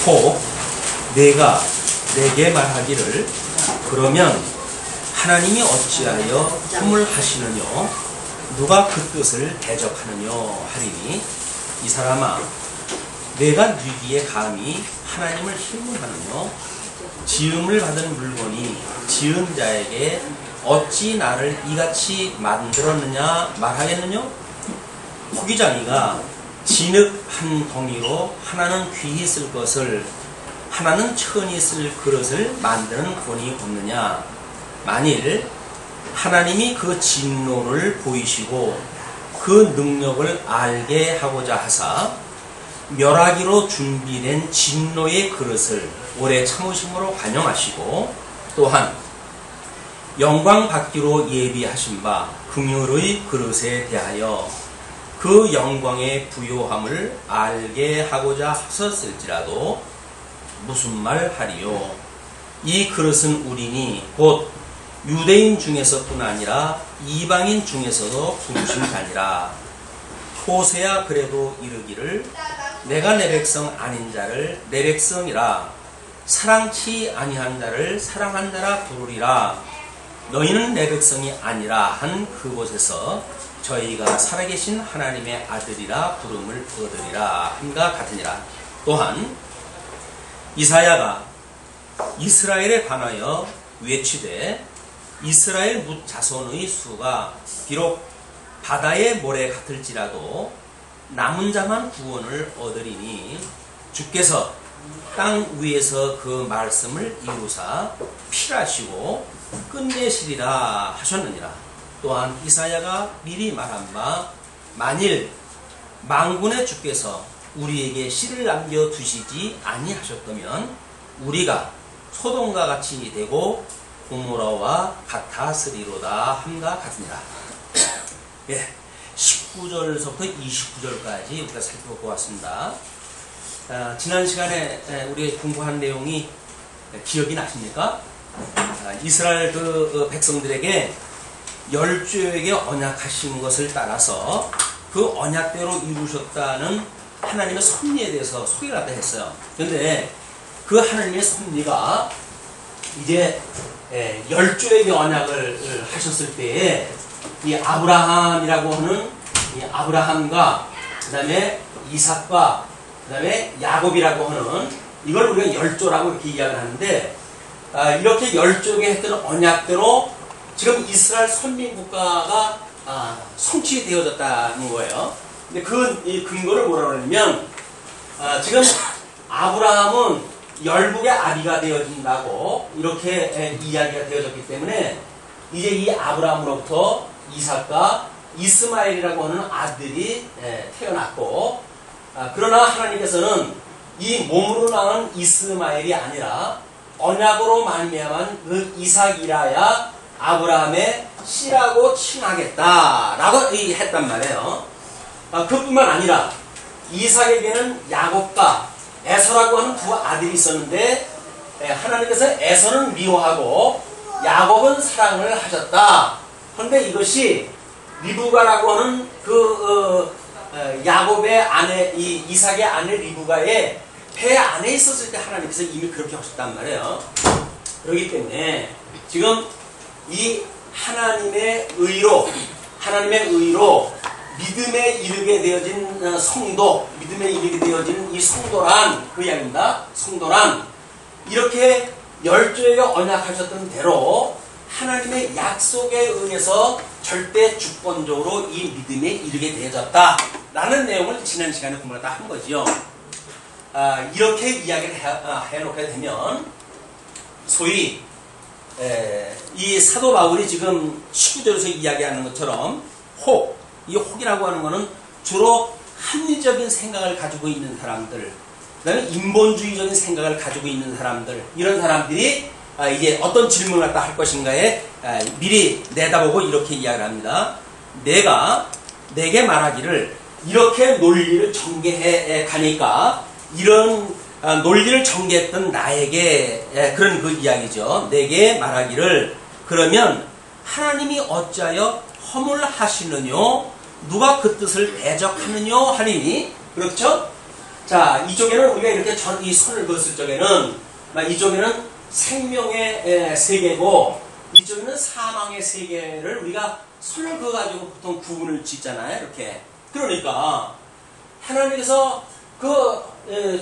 혹 내가 내게 말하기를 그러면 하나님이 어찌하여 허물하시느뇨 누가 그 뜻을 대적하느뇨 하리니 이 사람아 내가 누기에 감히 하나님을 희문하느뇨 지음을 받은 물건이 지은 자에게 어찌 나를 이같이 만들었느냐 말하겠느뇨 호기장이가 진흙 한 덩이로 하나는 귀히 쓸 것을 하나는 천히 쓸 그릇을 만드는 권이 없느냐 만일 하나님이 그 진노를 보이시고 그 능력을 알게 하고자 하사 멸하기로 준비된 진노의 그릇을 오래 참으심으로 관용하시고 또한 영광 받기로 예비하신 바 긍휼의 그릇에 대하여 그 영광의 부요함을 알게 하고자 하셨을지라도 무슨 말 하리요 이 그릇은 우리니 곧 유대인 중에서뿐 아니라 이방인 중에서도 부르신 자니라 호세야 그래도 이르기를 내가 내 백성 아닌 자를 내 백성이라 사랑치 아니한 자를 사랑한 자라 부르리라 너희는 내 백성이 아니라 한 그곳에서 저희가 살아계신 하나님의 아들이라 부름을 얻으리라 함과 같으니라 또한 이사야가 이스라엘에 관하여 외치되 이스라엘 뭇 자손의 수가 비록 바다의 모래 같을지라도 남은 자만 구원을 얻으리니 주께서 땅 위에서 그 말씀을 이루사 필하시고 끝내시리라 하셨느니라. 또한 이사야가 미리 말한 바 만일 만군의 주께서 우리에게 씨를 남겨두시지 아니하셨다면 우리가 소돔과 같이 되고 고모라와 같았으리로다 함과 같으니라. 예, 19절서부터 29절까지 우리가 살펴보고 왔습니다. 지난 시간에 우리가 공부한 내용이 기억이 나십니까? 이스라엘 그 백성들에게 열조에게 언약하신 것을 따라서 그 언약대로 이루셨다는 하나님의 섭리에 대해서 소개를 하다 했어요. 그런데 그 하나님의 섭리가 이제 열조에게 언약을 하셨을 때에 이 아브라함이라고 하는 이 아브라함과 그 다음에 이삭과 그 다음에 야곱이라고 하는 이걸 우리가 열조라고 이렇게 이야기를 하는데 이렇게 열조에게 했던 언약대로 지금 이스라엘 선민국가가 성취되어졌다는 거예요. 근데 이 근거를 뭐라고 하냐면 지금 아브라함은 열국의 아비가 되어진다고 이렇게 이야기가 되어졌기 때문에 이제 이 아브라함으로부터 이삭과 이스마엘이라고 하는 아들이 태어났고 그러나 하나님께서는 이 몸으로 낳은 이스마엘이 아니라 언약으로 말미암은 그 이삭이라야 아브라함의 씨라고 칭하겠다라고 했단 말이에요. 그뿐만 아니라 이삭에게는 야곱과 에서라고 하는 두 아들이 있었는데 하나님께서 에서는 미워하고 야곱은 사랑을 하셨다. 그런데 이것이 리브가라고 하는 야곱의 아내, 이삭의 아내 리브가의 배 안에 있었을 때 하나님께서 이미 그렇게 하셨단 말이에요. 그렇기 때문에 지금 이 하나님의 의로 믿음에 이르게 되어진 성도, 믿음에 이르게 되어진 이 성도란 그 이야기입니다. 성도란 이렇게 열조에게 언약하셨던 대로 하나님의 약속에 의해서 절대 주권적으로 이 믿음에 이르게 되어졌다라는 내용을 지난 시간에 공부를 다 한 거지요. 이렇게 이야기를 해놓게 되면 소위 이 사도 바울이 지금 19절에서 이야기하는 것처럼 이 혹이라고 하는 것은 주로 합리적인 생각을 가지고 있는 사람들, 그 다음에 인본주의적인 생각을 가지고 있는 사람들, 이런 사람들이 이제 어떤 질문을 갖다 할 것인가에 미리 내다보고 이렇게 이야기를 합니다. 내가 내게 말하기를 이렇게 논리를 전개해 가니까 이런 논리를 전개했던 나에게 그런 그 이야기죠. 내게 말하기를 그러면 하나님이 어찌하여 허물하시느뇨 누가 그 뜻을 대적하느뇨 하리니 그렇죠? 자, 이쪽에는 우리가 이렇게 이 손을 그었을 적에는, 이쪽에는 생명의 세계고, 이쪽에는 사망의 세계를 우리가 손을 그어가지고 보통 구분을 짓잖아요. 이렇게. 그러니까, 하나님께서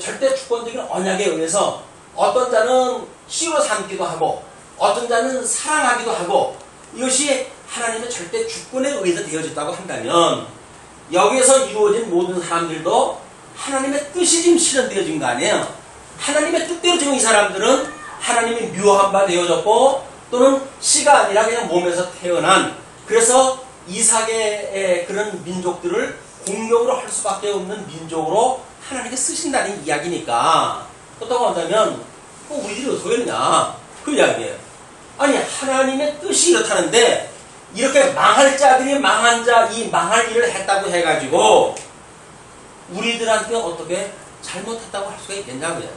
절대 주권적인 언약에 의해서 어떤 자는 씨로 삼기도 하고, 어떤 자는 사랑하기도 하고, 이것이 하나님의 절대 주권에 의해서 되어졌다고 한다면, 여기에서 이루어진 모든 사람들도 하나님의 뜻이 지금 실현되어진 거 아니에요? 하나님의 뜻대로 지금 이 사람들은 하나님이 묘한 바 되어졌고, 또는 씨가 아니라 그냥 몸에서 태어난, 그래서 이삭의 그런 민족들을 공격으로 할 수밖에 없는 민족으로 하나님께 쓰신다는 이야기니까, 어떻게 한다면 우리들이 어떻게 했느냐 그 이야기예요. 아니, 하나님의 뜻이 이렇다는데 이렇게 망할 자들이 망한 자, 이 망할 일을 했다고 해가지고 우리들한테 어떻게 잘못했다고 할 수가 있겠냐고요.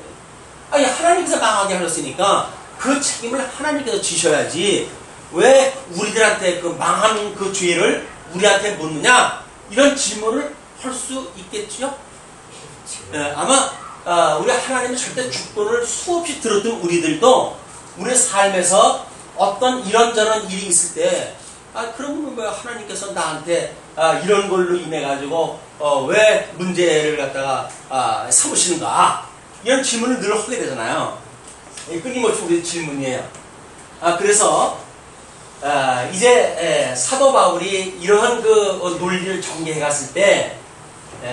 아니, 하나님께서 망하게 하셨으니까 그 책임을 하나님께서 지셔야지 왜 우리들한테 그 망한 그 죄를 우리한테 묻느냐, 이런 질문을 할 수 있겠지요. 아마 우리 하나님의 절대 주권을 수없이 들었던 우리들도 우리 삶에서 어떤 이런저런 일이 있을 때, 그러면 왜 하나님께서 나한테 이런 걸로 인해 가지고 왜 문제를 갖다가 삼으시는가, 이런 질문을 늘 하게 되잖아요. 끊임없이 우리 질문이에요. 그래서 이제 사도 바울이 이러한 그 논리를 전개해 갔을 때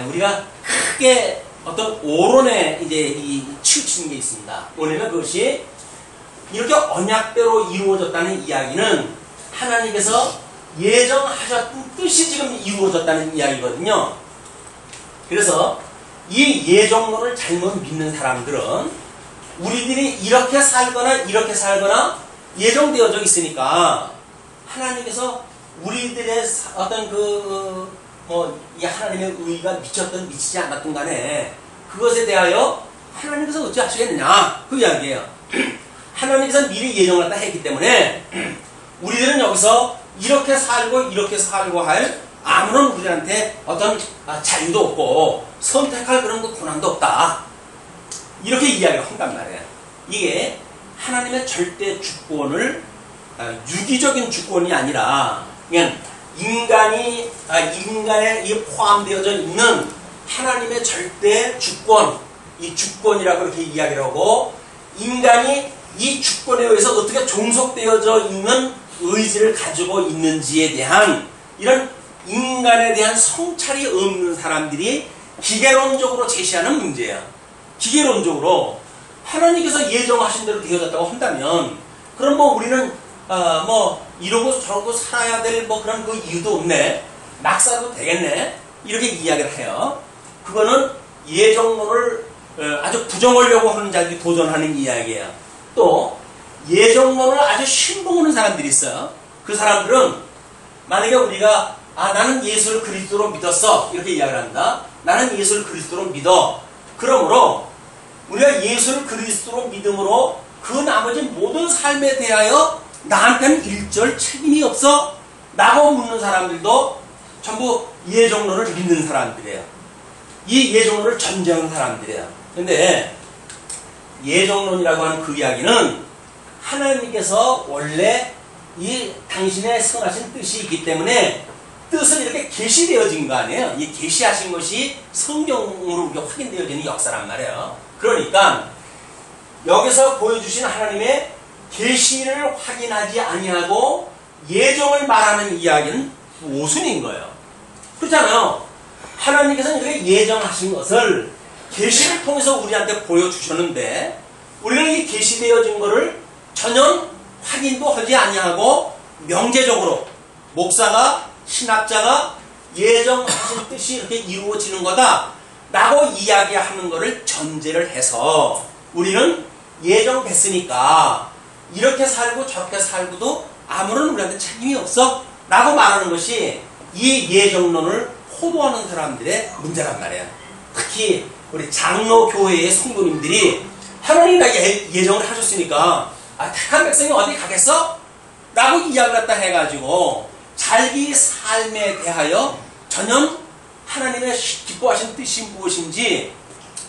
우리가 크게 어떤 오론에 이제 치우치는 게 있습니다. 뭐냐면 그것이 이렇게 언약대로 이루어졌다는 이야기는 하나님께서 예정하셨던 뜻이 지금 이루어졌다는 이야기거든요. 그래서 이 예정론을 잘못 믿는 사람들은 우리들이 이렇게 살거나 예정되어져 있으니까 하나님께서 우리들의 어떤 이 하나님의 의의가 미쳤든 미치지 않았든 간에 그것에 대하여 하나님께서 어찌 하시겠느냐 그 이야기예요. 하나님께서 미리 예정을 다 했기 때문에 우리들은 여기서 이렇게 살고 할 아무런 우리한테 어떤 자유도 없고 선택할 그런 고난도 없다, 이렇게 이야기를 한단 말이에요. 이게 하나님의 절대 주권을 유기적인 주권이 아니라 그냥 인간에 포함되어져 있는 하나님의 절대 주권, 이 주권이라고 이렇게 이야기를 하고, 인간이 이 주권에 의해서 어떻게 종속되어져 있는 의지를 가지고 있는지에 대한 이런 인간에 대한 성찰이 없는 사람들이 기계론적으로 제시하는 문제야. 기계론적으로 하나님께서 예정하신 대로 되어졌다고 한다면, 그럼 우리는 이러고 저러고 살아야 될 그런 그 이유도 없네, 막 살아도 되겠네, 이렇게 이야기를 해요. 그거는 예정론을 아주 부정하려고 하는 자들이 도전하는 이야기예요. 또 예정론을 아주 신봉하는 사람들이 있어요. 그 사람들은 만약에 우리가 나는 예수를 그리스도로 믿었어, 이렇게 이야기를 한다. 나는 예수를 그리스도로 믿어. 그러므로 우리가 예수를 그리스도로 믿음으로 그 나머지 모든 삶에 대하여 나한테는 일절 책임이 없어? 라고 묻는 사람들도 전부 예정론을 믿는 사람들이에요. 이 예정론을 전제하는 사람들이에요. 근데 예정론이라고 하는 그 이야기는 하나님께서 원래 이 당신의 선하신 뜻이 있기 때문에 뜻은 이렇게 계시되어진 거 아니에요. 이 계시하신 것이 성경으로 우리가 확인되어지는 역사란 말이에요. 그러니까 여기서 보여주신 하나님의 계시를 확인하지 아니하고 예정을 말하는 이야기는 모순인 거예요. 그렇잖아요. 하나님께서는 이렇게 예정하신 것을 계시를 통해서 우리한테 보여주셨는데, 우리는 이 계시되어진 것을 전혀 확인도 하지 아니하고 명제적으로 목사가, 신학자가 예정하신 뜻이 이렇게 이루어지는 거다 라고 이야기하는 것을 전제를 해서 우리는 예정됐으니까 이렇게 살고 저렇게 살고도 아무런 우리한테 책임이 없어 라고 말하는 것이 이 예정론을 호도하는 사람들의 문제란 말이에요. 특히 우리 장로교회의 성도님들이 하나님이 예정을 하셨으니까 택한 백성이 어디 가겠어? 라고 이야기를 갖다 해가지고 자기 삶에 대하여 전혀 하나님의 기뻐하신 뜻이 무엇인지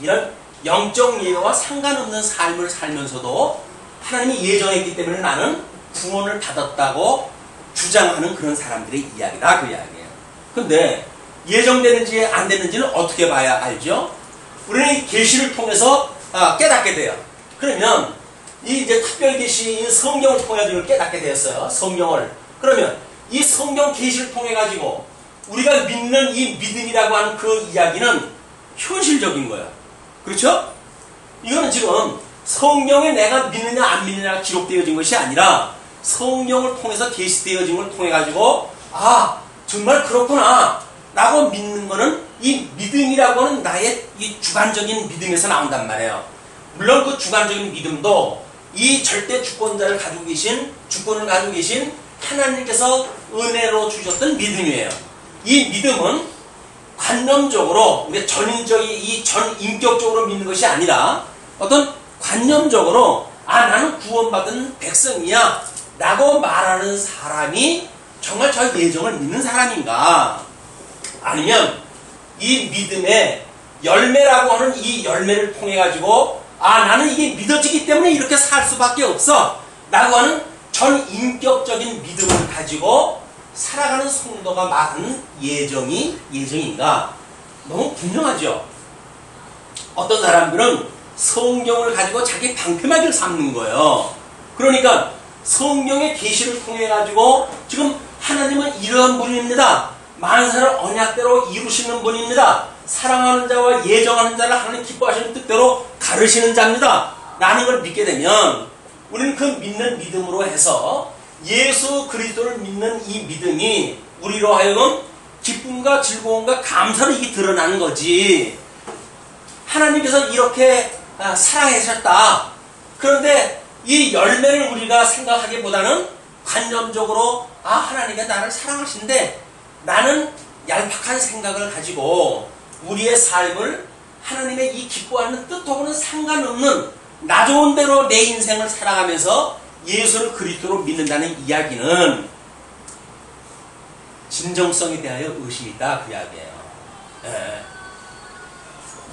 이런 영적 예외와 상관없는 삶을 살면서도 하나님이 예정했기 때문에 나는 구원을 받았다고 주장하는 그런 사람들의 이야기다, 그 이야기예요. 근데 예정되는지 안 되는지는 어떻게 봐야 알죠? 우리는 이 계시를 통해서 깨닫게 돼요. 그러면 이 이제 특별 계시, 성경을 통해서 이걸 깨닫게 되었어요. 성경을. 그러면 이 성경 계시를 통해 가지고 우리가 믿는 이 믿음이라고 하는 그 이야기는 현실적인 거예요. 그렇죠? 이거는 지금 성경에 내가 믿느냐 안 믿느냐가 기록되어진 것이 아니라 성경을 통해서 계시되어진 걸 통해 가지고 정말 그렇구나 라고 믿는 거는 이 믿음이라고 하는 나의 이 주관적인 믿음에서 나온단 말이에요. 물론 그 주관적인 믿음도 이 절대 주권을 가지고 계신 하나님께서 은혜로 주셨던 믿음이에요. 이 믿음은 관념적으로 우리가 전인격적으로 믿는 것이 아니라 어떤 관념적으로 나는 구원받은 백성이야 라고 말하는 사람이 정말 저 예정을 믿는 사람인가, 아니면 이 믿음의 열매라고 하는 이 열매를 통해 가지고 나는 이게 믿어지기 때문에 이렇게 살 수밖에 없어 라고 하는 전인격적인 믿음을 가지고 살아가는 성도가 말하는 예정인가? 너무 분명하죠. 어떤 사람들은 성경을 가지고 자기 방패막이를 삼는 거예요. 그러니까 성경의 계시를 통해 가지고 지금 하나님은 이러한 분입니다. 만사를 언약대로 이루시는 분입니다. 사랑하는 자와 예정하는 자를 하나님 기뻐하시는 뜻대로 가르시는 자입니다 라는 걸 믿게 되면 우리는 그 믿는 믿음으로 해서 예수 그리스도를 믿는 이 믿음이 우리로 하여금 기쁨과 즐거움과 감사로 이게 드러나는 거지. 하나님께서 이렇게 사랑하셨다. 그런데 이 열매를 우리가 생각하기보다는 관념적으로 하나님이 나를 사랑하신데 나는 얄팍한 생각을 가지고 우리의 삶을 하나님의 이 기뻐하는 뜻하고는 상관없는 나 좋은 대로 내 인생을 살아가면서 예수를 그리스도로 믿는다는 이야기는 진정성에 대하여 의심이 있다, 그 이야기예요.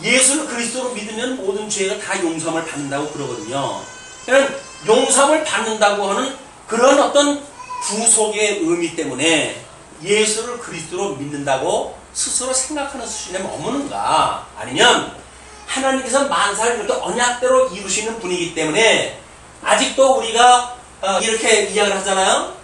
예수를 그리스도로 믿으면 모든 죄가 다 용서함을 받는다고 그러거든요. 그러니까 용서함을 받는다고 하는 그런 어떤 구속의 의미 때문에 예수를 그리스도로 믿는다고 스스로 생각하는 수준에 머무는가, 아니면 하나님께서 만사를 이렇게 언약대로 이루시는 분이기 때문에 아직도 우리가 이렇게 이야기를 하잖아요.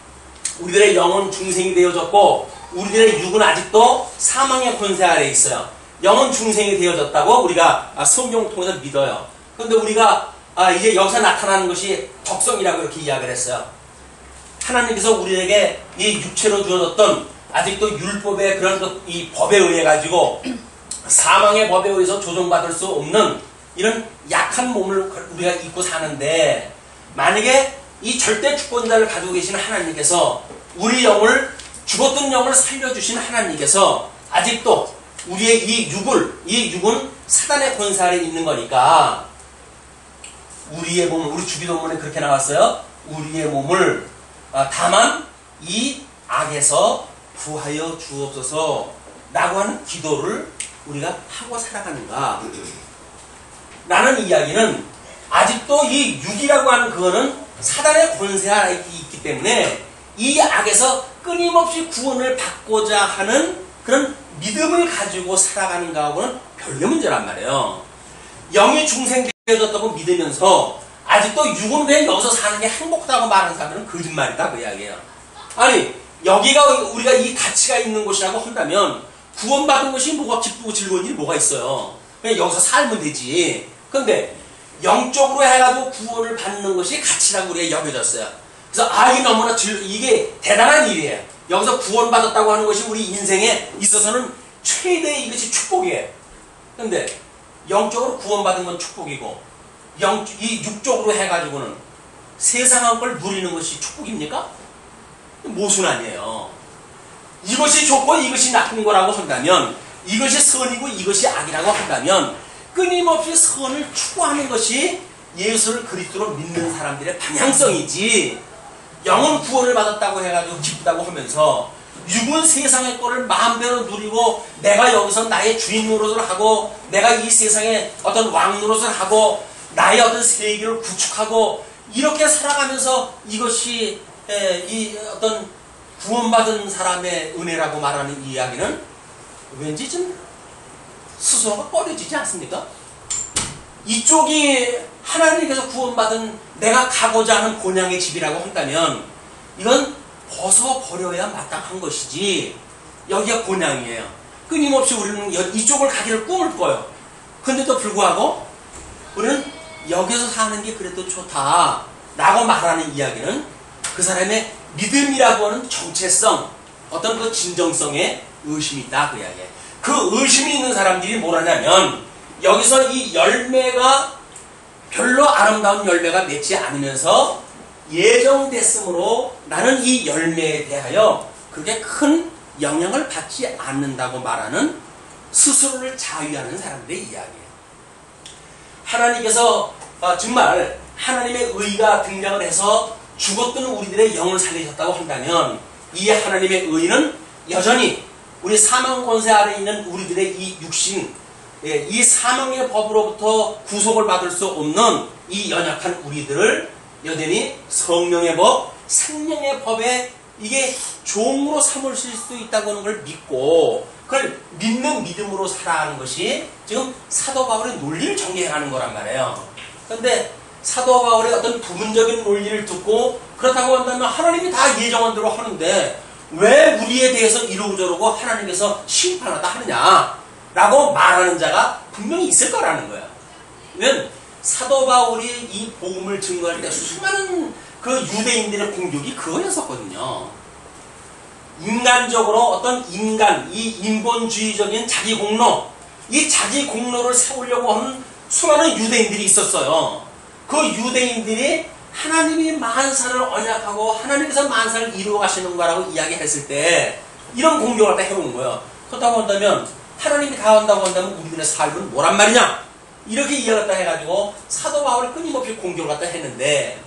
우리들의 영은 중생이 되어졌고 우리들의 육은 아직도 사망의 권세 아래에 있어요. 영은 중생이 되어졌다고 우리가 성경을 통해서 믿어요. 그런데 우리가 이제 여기서 나타나는 것이 적성이라고 이렇게 이야기를 했어요. 하나님께서 우리에게 이 육체로 주어졌던 아직도 율법의 그런 이 법에 의해 가지고 사망의 법에 의해서 조정받을 수 없는 이런 약한 몸을 우리가 입고 사는데, 만약에 이 절대 주권자를 가지고 계신 하나님께서 우리 영을, 죽었던 영을 살려주신 하나님께서 아직도 우리의 이 육은 사단의 권세 아래에 있는 거니까 우리의 몸을, 우리 주기도문에 그렇게 나왔어요. 우리의 몸을 다만 이 악에서 구하여 주옵소서 라고 하는 기도를 우리가 하고 살아가는가 라는 이야기는 아직도 이 육이라고 하는 그거는 사단의 권세 아래에 있기 때문에 이 악에서 끊임없이 구원을 받고자 하는 그런 믿음을 가지고 살아가는 거하고는 별개 문제란 말이에요. 영이 중생되어졌다고 믿으면서 아직도 육은 왜 여기서 사는 게 행복하다고 말하는 사람들은 거짓말이다, 그 이야기예요. 아니, 여기가 우리가 이 가치가 있는 곳이라고 한다면 구원받은 것이 뭐가 기쁘고 즐거운 일이 뭐가 있어요. 그냥 여기서 살면 되지. 근데 영적으로 해가지고 구원을 받는 것이 가치라고 우리가 여겨졌어요. 그래서 이게 너무나 이게 대단한 일이에요. 여기서 구원받았다고 하는 것이 우리 인생에 있어서는 최대의 이것이 축복이에요. 근데 영적으로 구원받은 건 축복이고 이 육적으로 해가지고는 세상한 걸 누리는 것이 축복입니까? 모순아니에요. 이것이 좋고 이것이 나쁜 거라고 한다면, 이것이 선이고 이것이 악이라고 한다면 끊임없이 선을 추구하는 것이 예수를 그리스도로 믿는 사람들의 방향성이지, 영은 구원을 받았다고 해가지고 기쁘다고 하면서 육은 세상의 거를 마음대로 누리고 내가 여기서 나의 주인 노릇을 하고 내가 이 세상에 어떤 왕 노릇을 하고 나의 어떤 세계를 구축하고 이렇게 살아가면서 이것이 이 어떤 구원받은 사람의 은혜라고 말하는 이야기는 왠지 좀 스스로가 꺼려지지 않습니까? 이쪽이 하나님께서 구원받은 내가 가고자 하는 본향의 집이라고 한다면 이건 벗어버려야 마땅한 것이지 여기가 본향이에요. 끊임없이 우리는 이쪽을 가기를 꿈을 꿔요. 근데도 불구하고 우리는 여기서 사는 게 그래도 좋다라고 말하는 이야기는 그 사람의 믿음이라고 하는 정체성, 어떤 그 진정성에 의심이 있다 그 이야기예요. 그 의심이 있는 사람들이 뭐라냐면 여기서 이 열매가 별로 아름다운 열매가 맺지 않으면서 예정됐으므로 나는 이 열매에 대하여 그렇게 큰 영향을 받지 않는다고 말하는 스스로를 자유하는 사람들의 이야기예요. 하나님께서 정말 하나님의 의가 등장을 해서 죽었던 우리들의 영을 살리셨다고 한다면 이 하나님의 의는 여전히 우리 사망 권세 아래 있는 우리들의 이 육신, 이 사망의 법으로부터 구속을 받을 수 없는 이 연약한 우리들을 여전히 성령의 법, 생명의 법에 이게 종으로 삼으실 수 있다고 하는 걸 믿고 그걸 믿는 믿음으로 살아가는 것이 지금 사도 바울의 논리를 정리해가는 거란 말이에요. 그런데 사도 바울의 어떤 부분적인 논리를 듣고 그렇다고 한다면 하나님이 다 예정한 대로 하는데 왜 우리에 대해서 이러고 저러고 하나님께서 심판하다 하느냐 라고 말하는 자가 분명히 있을 거라는 거예요. 왜냐면 사도 바울이 이 복음을 증거할 때 수많은 그 유대인들의 공격이 그거였었거든요. 인간적으로 어떤 인간, 이 인본주의적인 자기 공로, 이 자기 공로를 세우려고 하는 수많은 유대인들이 있었어요. 그 유대인들이 하나님이 만사를 언약하고 하나님께서 만사를 이루어 가시는 거라고 이야기했을 때 이런 공격을 다 해오는 거예요. 그렇다고 한다면 하나님이 다 한다고 한다면 우리들의 삶은 뭐란 말이냐? 이렇게 이야기를 갖다 해가지고 사도 바울이 끊임없이 공격을 갖다 했는데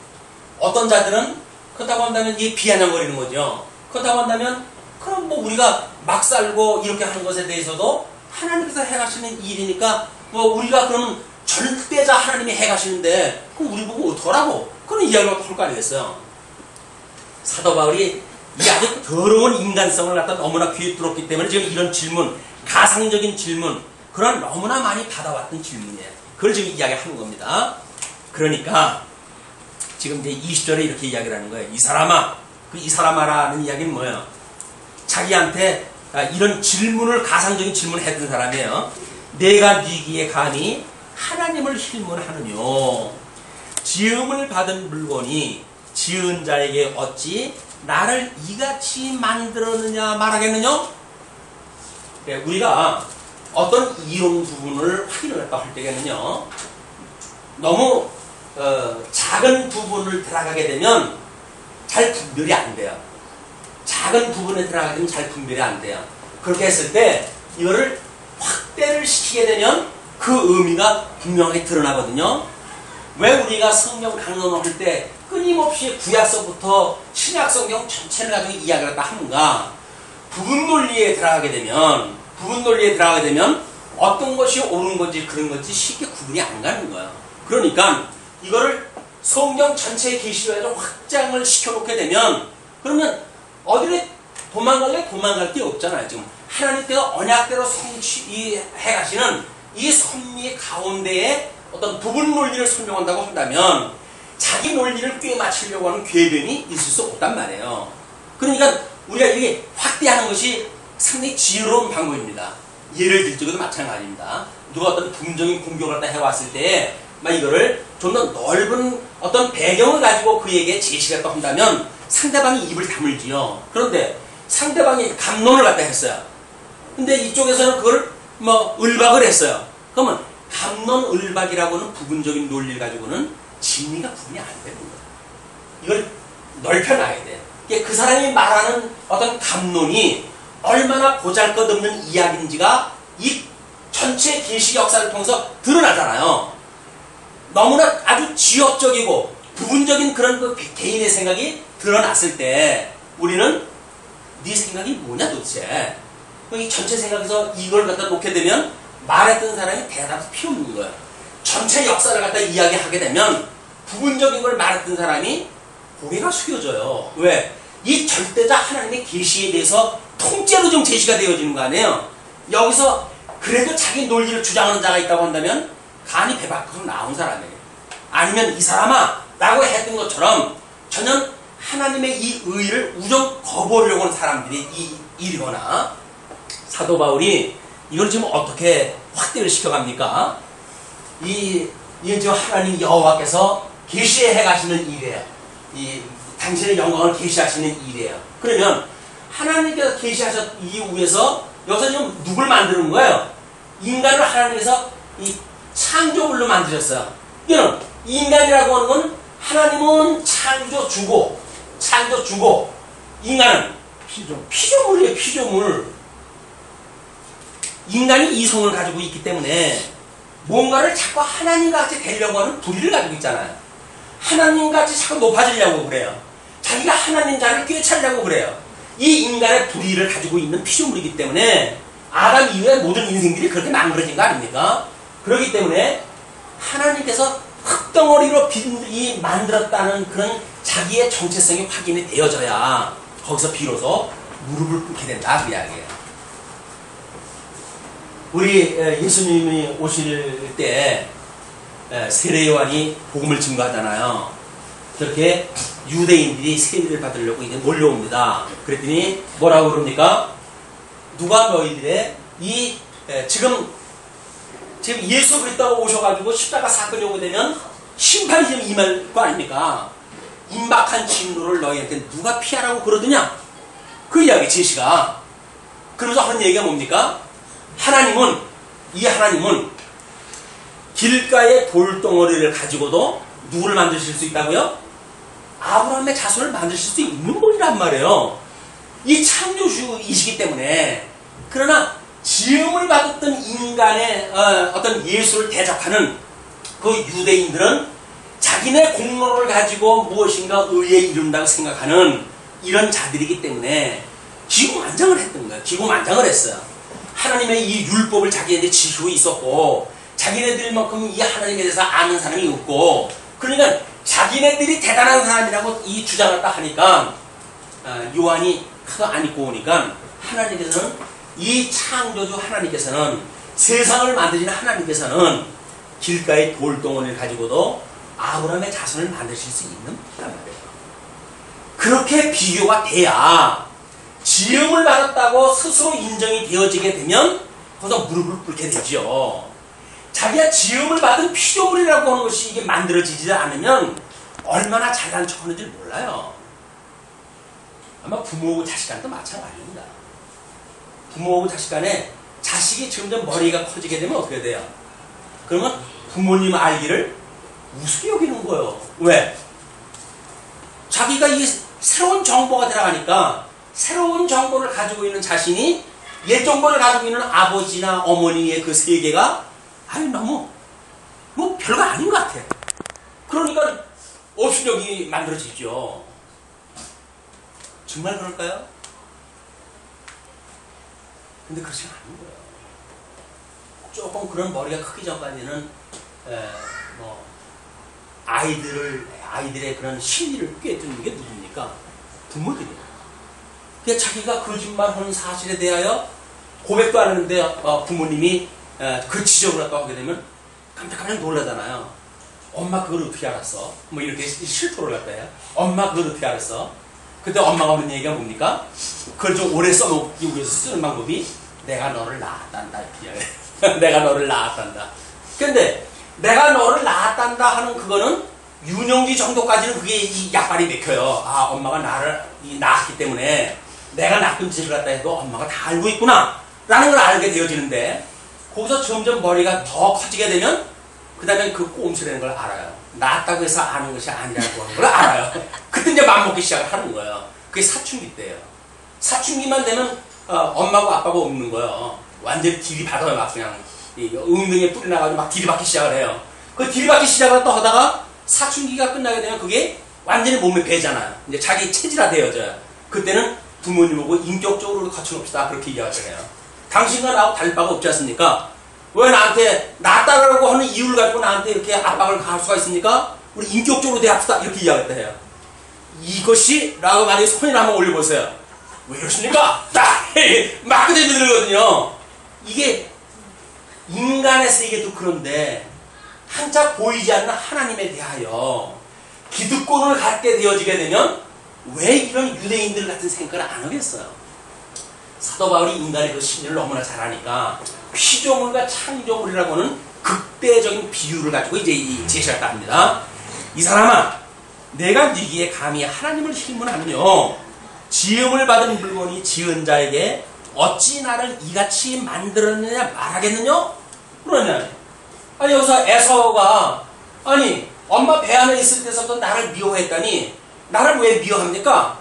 어떤 자들은 그렇다고 한다면 이게 비아냥거리는 거죠. 그렇다고 한다면 그럼 뭐 우리가 막 살고 이렇게 하는 것에 대해서도 하나님께서 해가시는 일이니까 뭐 우리가 그러면 절대자 하나님이 해가시는데 그럼 우리 보고 어떡하라고 그런 이야기를 할 거 아니겠어요. 사도 바울이 이 아주 더러운 인간성을 갖다 너무나 귀뚫었기 때문에 지금 이런 질문, 가상적인 질문, 그런 너무나 많이 받아왔던 질문이에요. 그걸 지금 이야기하는 겁니다. 그러니까 지금 이제 20절에 이렇게 이야기를 하는 거예요. 이 사람아, 그 이 사람아라는 이야기는 뭐예요? 자기한테 이런 질문을, 가상적인 질문을 했던 사람이에요. 내가 네기에 감히 하나님을 힐문하느뇨. 지음을 받은 물건이 지은 자에게 어찌 나를 이같이 만들었느냐 말하겠느냐? 우리가 어떤 이론 부분을 확인을 할 때에는요, 너무 작은 부분을 들어가게 되면 잘 분별이 안 돼요. 작은 부분에 들어가게 되면 잘 분별이 안 돼요. 그렇게 했을 때 이거를 확대를 시키게 되면 그 의미가 분명하게 드러나거든요. 왜 우리가 성경 강론을 할 때 끊임없이 구약서부터 신약성경 전체를 가지고 이야기를 다 하는가? 부분 논리에 들어가게 되면 어떤 것이 옳은 건지 그런 건지 쉽게 구분이 안 가는 거예요. 그러니까 이거를 성경 전체의 계시로 해서 확장을 시켜놓게 되면 그러면 어디를 도망갈 게 없잖아요. 지금 하나님께서 언약대로 해가시는 이 섭리 가운데에 어떤 부분 논리를 설명한다고 한다면 자기 논리를 꿰맞추려고 하는 궤변이 있을 수 없단 말이에요. 그러니까 우리가 이게 확대하는 것이 상당히 지혜로운 방법입니다. 예를 들 적에도 마찬가지입니다. 누가 어떤 부분적인 공격을 갖다 해왔을 때 막 이거를 좀 더 넓은 어떤 배경을 가지고 그에게 제시를 갖다 한다면 상대방이 입을 다물지요. 그런데 상대방이 감론을 갖다 했어요. 근데 이쪽에서는 그걸 뭐 을박을 했어요. 그러면 감론 을박이라고는 부분적인 논리를 가지고는 진리가 구분이 안 되는 거예요. 이걸 넓혀놔야 돼요. 그 사람이 말하는 어떤 감론이 얼마나 보잘것없는 이야기인지가 이 전체 계시 역사를 통해서 드러나잖아요. 너무나 아주 지역적이고 부분적인 그런 그 개인의 생각이 드러났을 때 우리는 네 생각이 뭐냐 도대체. 이 전체 생각에서 이걸 갖다 놓게 되면 말했던 사람이 대답이 필요 없는 거야. 전체 역사를 갖다 이야기하게 되면 부분적인 걸 말했던 사람이 고개가 숙여져요. 왜? 이 절대자 하나님의 계시에 대해서 통째로 좀 제시가 되어지는 거 아니에요. 여기서 그래도 자기 논리를 주장하는 자가 있다고 한다면 간이 배 밖으로 나온 사람이에요. 아니면 이 사람아 라고 했던 것처럼 전혀 하나님의 이 의를 우정 거부하려고 하는 사람들이 일이거나, 사도 바울이 이걸 지금 어떻게 확대를 시켜갑니까? 이게 지금 하나님 여호와께서 계시해 가시는 일이에요. 이 당신의 영광을 계시하시는 일이에요. 그러면 하나님께서 계시하셨 이후에서 여기서 지금 누굴 만드는 거예요? 인간을 하나님께서 이 창조물로 만드셨어요. 이거는 인간이라고 하는 건 하나님은 창조주고 인간은 피조물이에요. 피조물. 인간이 이성을 가지고 있기 때문에 뭔가를 자꾸 하나님같이 되려고 하는 부리를 가지고 있잖아요. 하나님같이 자꾸 높아지려고 그래요. 자기가 하나님 자를 꿰차려고 그래요. 이 인간의 부리를 가지고 있는 피조물이기 때문에 아담 이후에 모든 인생들이 그렇게 망가진 거 아닙니까? 그렇기 때문에 하나님께서 흙덩어리로 만들었다는 그런 자기의 정체성이 확인이 되어져야 거기서 비로소 무릎을 꿇게 된다 그 이야기예요. 우리 예수님이 오실 때 세례 요한이 복음을 증거하잖아요. 그렇게 유대인들이 세례를 받으려고 이제 몰려옵니다. 그랬더니 뭐라고 그럽니까? 누가 너희들의 지금 예수 그리스도가 오셔가지고 십자가 사건이 오게 되면 심판이 좀 임할 거 아닙니까? 임박한 진노를 너희한테 누가 피하라고 그러더냐? 그 이야기 제시가. 그러면서 하는 얘기가 뭡니까? 하나님은 길가의 돌덩어리를 가지고도 누구를 만드실 수 있다고요? 아브라함의 자손을 만드실 수 있는 분이란 말이에요. 이 창조주이시기 때문에. 그러나 지음을 받았던 인간의 어떤 예수를 대적하는 그 유대인들은 자기네 공로를 가지고 무엇인가 의에 이룬다고 생각하는 이런 자들이기 때문에 기고만장을 했던 거예요. 기고만장을 했어요. 하나님의 이 율법을 자기네들이 지키고 있었고 자기네들만큼 이 하나님에 대해서 아는 사람이 없고, 그러니까 자기네들이 대단한 사람이라고 이 주장을 딱 하니까 요한이 하도 안 입고 오니까 하나님께서는 이 창조주 하나님께서는 세상을 만드시는 하나님께서는 길가의 돌덩어리를 가지고도 아브라함의 자손을 만드실 수 있는 분이란 말이에요. 그렇게 비교가 돼야 지음을 받았다고 스스로 인정이 되어지게 되면 거기서 무릎을 꿇게 되죠. 자기가 지음을 받은 피조물이라고 하는 것이 이게 만들어지지 않으면 얼마나 잘난 척하는지 몰라요. 아마 부모하고 자식 간도 마찬가지입니다. 부모하고 자식 간에 자식이 점점 머리가 커지게 되면 어떻게 돼요? 그러면 부모님 알기를 우습게 여기는 거예요. 왜? 자기가 이 새로운 정보가 들어가니까 새로운 정보를 가지고 있는 자신이 옛 정보를 가지고 있는 아버지나 어머니의 그 세계가 너무 별거 아닌 것 같아. 그러니까 업신여기 만들어지죠. 정말 그럴까요? 근데 그렇지 않은 거예요. 조금 그런 머리가 크기 전까지는 아이들의 그런 심리를 꿰뚫는 게 누굽니까? 부모들이에요. 그러니까 자기가 거짓말하는 사실에 대하여 고백도 안 하는데 부모님이 그 지적을 갖다 하게 되면 깜짝깜짝 놀라잖아요. 엄마 그걸 어떻게 알았어? 뭐 이렇게 실토를 갖다 해요. 엄마 그걸 어떻게 알았어? 그때 엄마가 하는 얘기가 뭡니까? 그걸 좀 오래 써놓기 위해서 쓰는 방법이 내가 너를 낳았단다 이렇게 내가 너를 낳았단다. 근데 내가 너를 낳았단다 하는 그거는 유년기 정도까지는 그게 이 약발이 맥혀요. 엄마가 나를 낳았기 때문에 내가 나쁜 짓을 갖다 해도 엄마가 다 알고 있구나 라는 걸 알게 되어지는데, 거기서 점점 머리가 더 커지게 되면 그 다음에 그 꼼수라는 걸 알아요. 낳았다고 해서 아는 것이 아니라고 하는 걸 알아요. 그때 이제 맘먹기 시작을 하는 거예요. 그게 사춘기 때예요. 사춘기만 되면 엄마고 아빠고 없는 거예요. 완전히 들이받아요. 막 그냥 엉덩이에 뿌리 나가지고 막 들이받기 시작을 해요. 그 들이받기 시작을 또 하다가 사춘기가 끝나게 되면 그게 완전히 몸에 배잖아요. 이제 자기 체질화 되어져요. 그때는 부모님하고 인격적으로 거쳐놓읍시다. 그렇게 이야기하잖아요. 당신과 나하고 다를 바가 없지 않습니까? 왜 나한테 나 따르라고 하는 이유를 가지고 나한테 이렇게 압박을 가할 수가 있습니까? 우리 인격적으로 대합시다. 이렇게 이야기했다 해요. 이것이 라고 만약에 손을 한번 올려보세요. 왜 그러십니까? 딱! 막 그대로 들거든요. 이게 인간의 세계도 그런데 한자 보이지 않는 하나님에 대하여 기득권을 갖게 되어지게 되면 왜 이런 유대인들 같은 생각을 안 하겠어요? 사도 바울이 인간의 그 심리를 너무나 잘 아니까 피조물과 창조물이라고 하는 극대적인 비유를 가지고 이제 제시했다 합니다. 이 사람아, 내가 네기에 감히 하나님을 힘문하며 지음을 받은 물건이 지은 자에게 어찌 나를 이같이 만들었느냐 말하겠느냐? 그러냐? 아니 여기서 에서가 아니 엄마 배 안에 있을 때서부터 나를 미워했다니 나를 왜 미워합니까?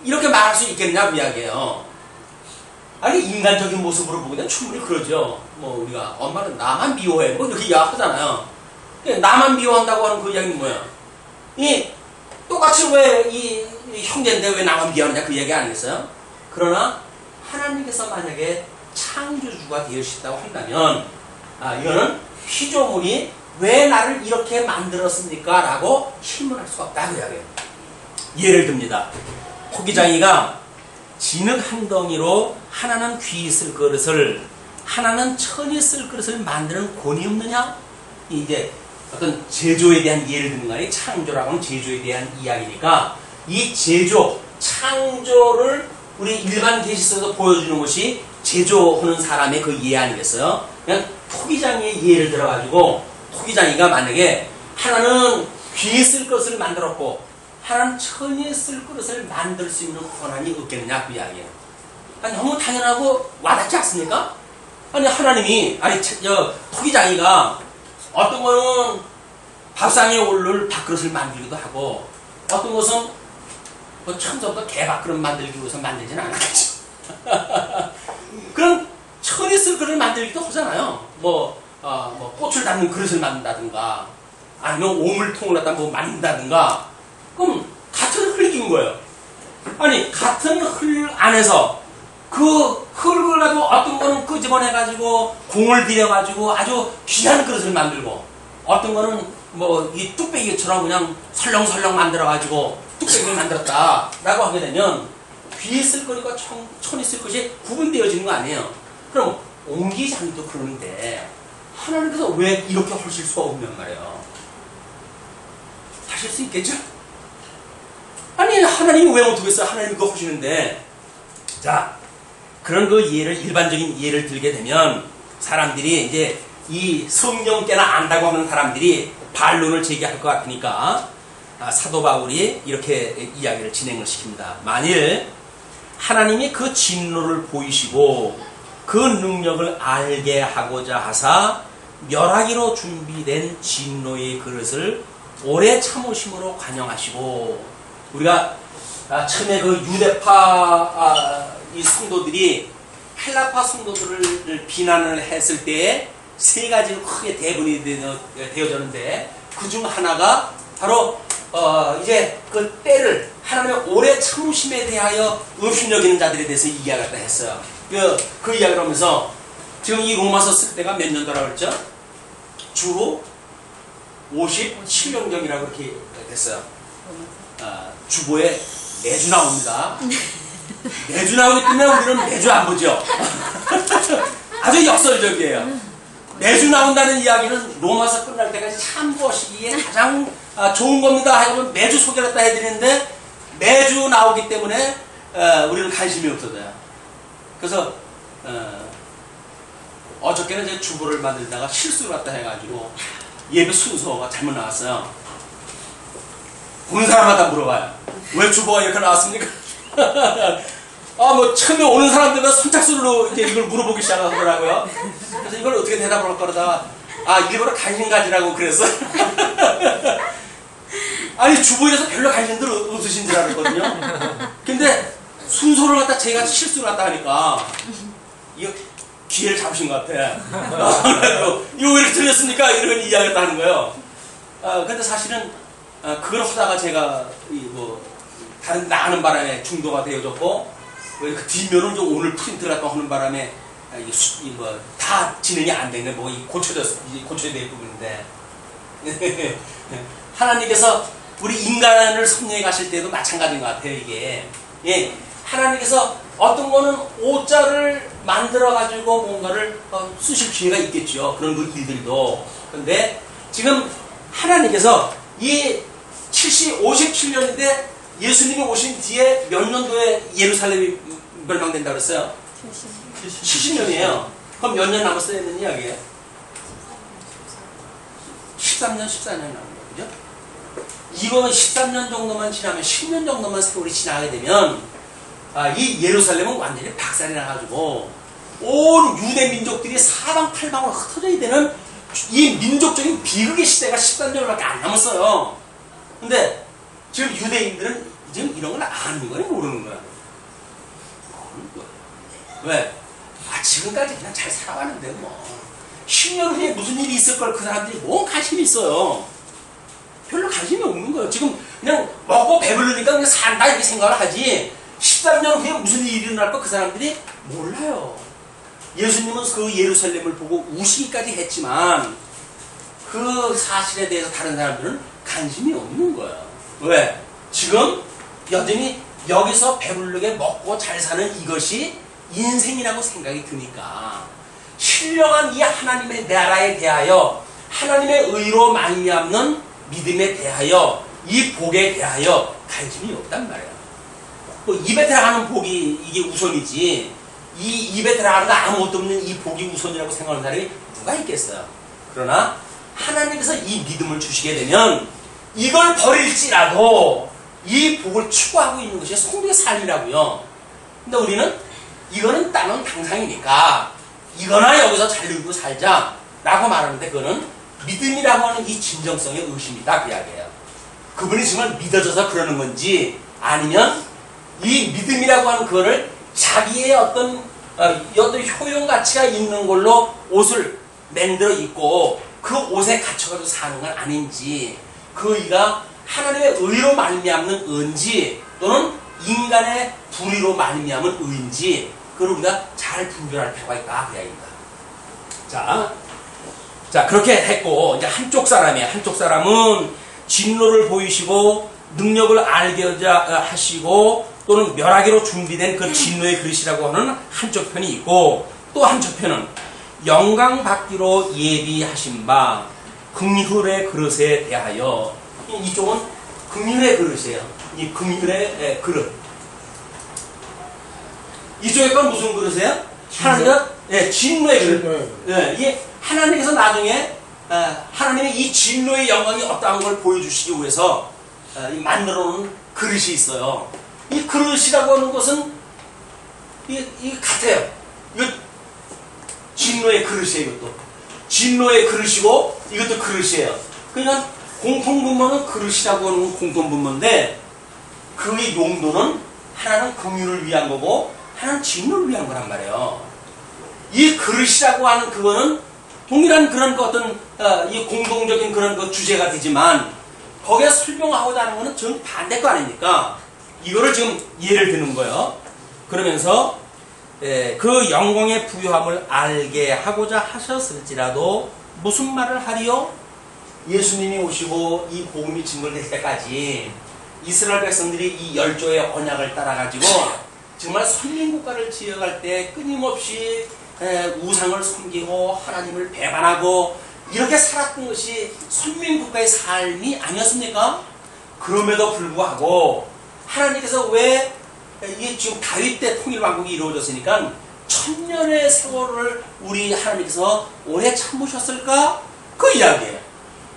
이렇게 말할 수 있겠냐 그 이야기예요. 아니 인간적인 모습으로 보기에는 충분히 그러죠. 뭐 우리가 엄마는 나만 미워해 뭐 이렇게 이야기하잖아요. 나만 미워한다고 하는 그 이야기는 뭐야? 이 똑같이 왜 이 형제인데 왜 나만 미워하느냐 그 이야기 아니겠어요? 그러나 하나님께서 만약에 창조주가 되셨다고 한다면 이거는 피조물이 왜 나를 이렇게 만들었습니까? 라고 신문할 수가 없다 그 이야기예요. 예를 듭니다. 토기장이가 진흙 한 덩이로 하나는 귀 쓸 그릇을 하나는 천이 쓸 그릇을 만드는 권이 없느냐? 이제 어떤 제조에 대한 예를 드는 거 아니에요? 창조라고 하는 제조에 대한 이야기니까 이 제조, 창조를 우리 일반 계시서도 보여주는 것이 제조하는 사람의 그 예 아니겠어요? 그냥 토기장이의 예를 들어가지고 토기장이가 만약에 하나는 귀에 쓸 것을 만들었고 하나는 천에 쓸 그릇을 만들 수 있는 권한이 없겠느냐 그 이야기예요. 아니 너무 당연하고 와닿지 않습니까? 아니 하나님이 토기장이가 어떤 거는 밥상에 오를 밥그릇을 만들기도 하고 어떤 것은 뭐 처음부터 개밥그릇 만들기 위해서 만들지는 않았겠죠. 그럼 천에 쓸 그릇을 만들기도 하잖아요. 뭐 꽃을 담는 그릇을 만든다든가 아니면 오물통을 갖다 뭐 만든다든가 그럼 같은 흙인 거예요. 아니 같은 흙 안에서 그 흙을 가지고 어떤 거는 끄집어내가지고 공을 들여가지고 아주 귀한 그릇을 만들고 어떤 거는 뭐 이 뚝배기처럼 그냥 설렁설렁 만들어가지고 뚝배기를 만들었다 라고 하게 되면 귀에 쓸 것과 천에 쓸 것이 구분되어지는 거 아니에요. 그럼 옹기장도 그러는데 하나님께서 왜 이렇게 하실 수가 없냔 말이에요. 하실 수 있겠죠? 아니 하나님이 왜 못하겠어요? 하나님이 그거 하시는데. 자, 그런 그 예를 일반적인 예를 들게 되면 사람들이 이제 이 성경께나 안다고 하는 사람들이 반론을 제기할 것 같으니까 사도 바울이 이렇게 이야기를 진행을 시킵니다. 만일 하나님이 그 진노를 보이시고 그 능력을 알게 하고자 하사 멸하기로 준비된 진노의 그릇을 오래 참으심으로 관용하시고 우리가 처음에 그 유대파 이 성도들이 헬라파 성도들을 비난을 했을 때에 세 가지로 크게 대분이 되어졌는데 그 중 하나가 바로 이제 그 때를 하나님의 오래 참으심에 대하여 음심여기는 자들에 대해서 이야기했다 했어요. 그 이야기를 하면서 지금 이 로마서 쓸 때가 몇 년도라고 그랬죠? 주 57년경이라고 그렇게 됐어요. 주보에 매주 나옵니다. 매주 나오기 때문에 우리는 매주 안 보죠. 아주 역설적이에요. 매주 나온다는 이야기는 로마서 끝날 때까지 참고하시기에 가장 좋은 겁니다. 하여간 매주 소개를 했다 해드리는데 매주 나오기 때문에 우리는 관심이 없어져요. 그래서 어저께는 제 주보를 만들다가 실수를 했다 해가지고 예배 순서가 잘못 나왔어요. 보는 사람마다 물어봐요. 왜 주보가 이렇게 나왔습니까? 뭐 처음에 오는 사람들은 선착순으로 이제 이걸 물어보기 시작하더라고요. 그래서 이걸 어떻게 대답을 할까 그러다가 일부러 관심 가지라고 그랬어요. 아니 주보에서 별로 관심들 없으신 줄 알았거든요. 근데 순서를 갖다 제가 실수를 갖다 하니까 이거 기회를 잡으신 것 같아. 이거 왜 이렇게 틀렸습니까? 이런 이야기를 하는 거예요. 근데 사실은 그걸 하다가 제가 다른 데 나가는 바람에 중도가 되어졌고, 그 뒷면은 좀 오늘 프린트를 갖다 하는 바람에 이거 다 진행이 안 되네. 뭐 고쳐야 될 부분인데. 하나님께서 우리 인간을 섭리해 가실 때도 마찬가지인 것 같아요, 이게. 예. 하나님께서 어떤 거는 오자를 만들어 가지고 뭔가를 쓰실 기회가 있겠죠. 그런 일들도. 근데 지금 하나님께서 이 57년인데 예수님이 오신 뒤에 몇 년도에 예루살렘이 멸망된다 그랬어요? 70년이에요. 그럼 몇 년 남았어야 되는 이야기예요? 13년, 14년 남은 거예요. 그죠? 이거 13년 정도만 지나면 10년 정도만 세월이 지나게 되면 이 예루살렘은 완전히 박살이 나가지고 온 유대 민족들이 사방팔방으로 흩어져야 되는 이 민족적인 비극의 시대가 13년밖에 안 남았어요. 근데 지금 유대인들은 지금 이런 걸 아는 거야, 모르는 거야? 모르는 거야. 왜? 지금까지 그냥 잘 살아가는데 뭐 10년 후에 무슨 일이 있을 걸 그 사람들이 뭔 관심이 있어요. 별로 관심이 없는 거예요. 지금 그냥 먹고 배부르니까 그냥 산다 이렇게 생각을 하지 13년 후에 무슨 일이 일어날 거 그 사람들이 몰라요. 예수님은 그 예루살렘을 보고 우시기까지 했지만 그 사실에 대해서 다른 사람들은 관심이 없는 거예요. 왜? 지금 여전히 여기서 배부르게 먹고 잘 사는 이것이 인생이라고 생각이 드니까 신령한 이 하나님의 나라에 대하여 하나님의 의로 말미암는 믿음에 대하여 이 복에 대하여 관심이 없단 말이에요. 뭐 입에 들어가는 복이 이게 우선이지 이 입에 들어가는 거 아무것도 없는 이 복이 우선이라고 생각하는 사람이 누가 있겠어요. 그러나 하나님께서 이 믿음을 주시게 되면 이걸 버릴지라도 이 복을 추구하고 있는 것이 성도의 삶이라고요. 근데 우리는 이거는 땅은 당상이니까 이거나 여기서 잘 누리고 살자 라고 말하는데 그거는 믿음이라고 하는 이 진정성의 의심이다 그 이야기예요. 그분이 정말 믿어져서 그러는 건지 아니면 이 믿음이라고 하는 그거를 자기의 어떤 효용 가치가 있는 걸로 옷을 만들어 입고 그 옷에 갇혀가지고 사는 건 아닌지 그이가 하나님의 의로 말미암는 의인지 또는 인간의 불의로 말미암은 의인지 그걸 우리가 잘 분별할 필요가 있다 그 이야기입니다. 자 그렇게 했고 이제 한쪽 사람은 진노를 보이시고 능력을 알게 하시고 또는 멸하기로 준비된 그 진노의 그릇이라고 하는 한쪽 편이 있고 또 한쪽 편은 영광 받기로 예비하신 바 긍휼의 그릇에 대하여 이쪽은 긍휼의 그릇이에요. 이 긍휼의 그릇. 이쪽에 건 무슨 그릇이에요? 하나님의 진노의 그릇. 이게 하나님께서 나중에 하나님의 이 진노의 영광이 어떠한 걸 보여주시기 위해서 만들어 놓은 그릇이 있어요. 이 그릇이라고 하는 것은 이 같아요. 이거 진노의 그릇이에요. 이것도 진노의 그릇이고 이것도 그릇이에요. 그러니까 공통분모는 그릇이라고 하는 공통분모인데 그의 용도는 하나는 긍휼을 위한 거고 하나는 진노를 위한 거란 말이에요. 이 그릇이라고 하는 그거는 동일한 그런 어떤 이 공동적인 그런 그 주제가 되지만 거기에 설명하고자 하는 거는 전 반대 거 아닙니까? 이거를 지금 예를 드는 거예요. 그러면서 그 영광의 부요함을 알게 하고자 하셨을지라도 무슨 말을 하리요? 예수님이 오시고 이 복음이 증거될 때까지 이스라엘 백성들이 이 열조의 언약을 따라가지고 정말 선민국가를 지어갈 때 끊임없이 우상을 섬기고 하나님을 배반하고 이렇게 살았던 것이 선민국가의 삶이 아니었습니까? 그럼에도 불구하고 하나님께서 왜 이게 지금 다윗 때 통일왕국이 이루어졌으니까 1000년의 세월을 우리 하나님께서 오래 참으셨을까? 그 이야기예요.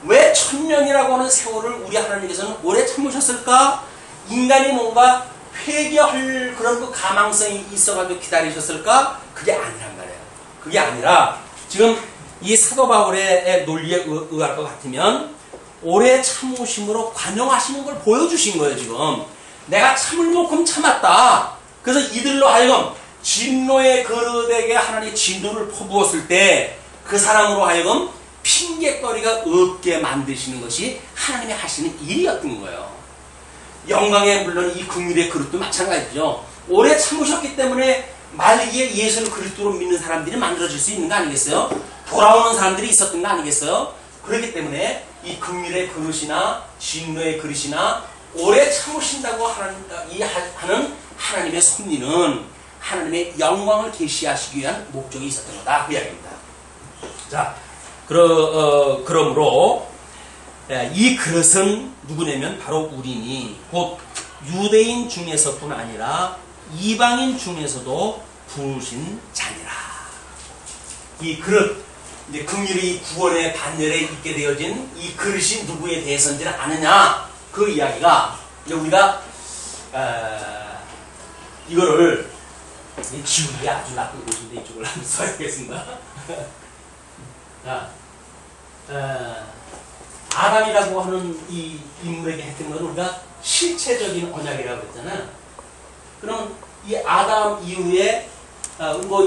왜 1000년이라고 하는 세월을 우리 하나님께서는 오래 참으셨을까? 인간이 뭔가 회개할 그런 그 가망성이 있어가지고 기다리셨을까? 그게 아니란 말이에요. 그게 아니라 지금 이 사도 바울의 논리에 의할 것 같으면 오래 참으심으로 관용하시는 걸 보여주신 거예요. 지금 내가 참을 만큼 참았다. 그래서 이들로 하여금 진노의 그릇에게 하나님의 진노를 퍼부었을 때 그 사람으로 하여금 핑계거리가 없게 만드시는 것이 하나님이 하시는 일이었던 거예요. 영광의 물론 이 긍휼의 그릇도 마찬가지죠. 오래 참으셨기 때문에 말기에 예수를 그리스도로 믿는 사람들이 만들어질 수 있는 거 아니겠어요? 돌아오는 사람들이 있었던 거 아니겠어요? 그렇기 때문에 이 긍휼의 그릇이나 진노의 그릇이나 오래 참으신다고 하는 하나님의 섭리는 하나님의 영광을 계시하시기 위한 목적이 있었던 거다. 그 이야기입니다. 자, 그러므로 이 그릇은 누구냐면 바로 우리니 곧 유대인 중에서뿐 아니라 이방인 중에서도 부으신 자니라. 이 그릇, 이제 긍휼이 구원의 반열에 있게 되어진 이 그릇이 누구에 대해서인지를 아느냐, 그 이야기가 이제 우리가 이거를 기울이 아주 나쁜 곳인데 이쪽을 한번 써야겠습니다. 자, 아담이라고 하는 이 인물에게 했던 건 우리가 실체적인 언약이라고 그랬잖아요. 그럼 이 아담 이후에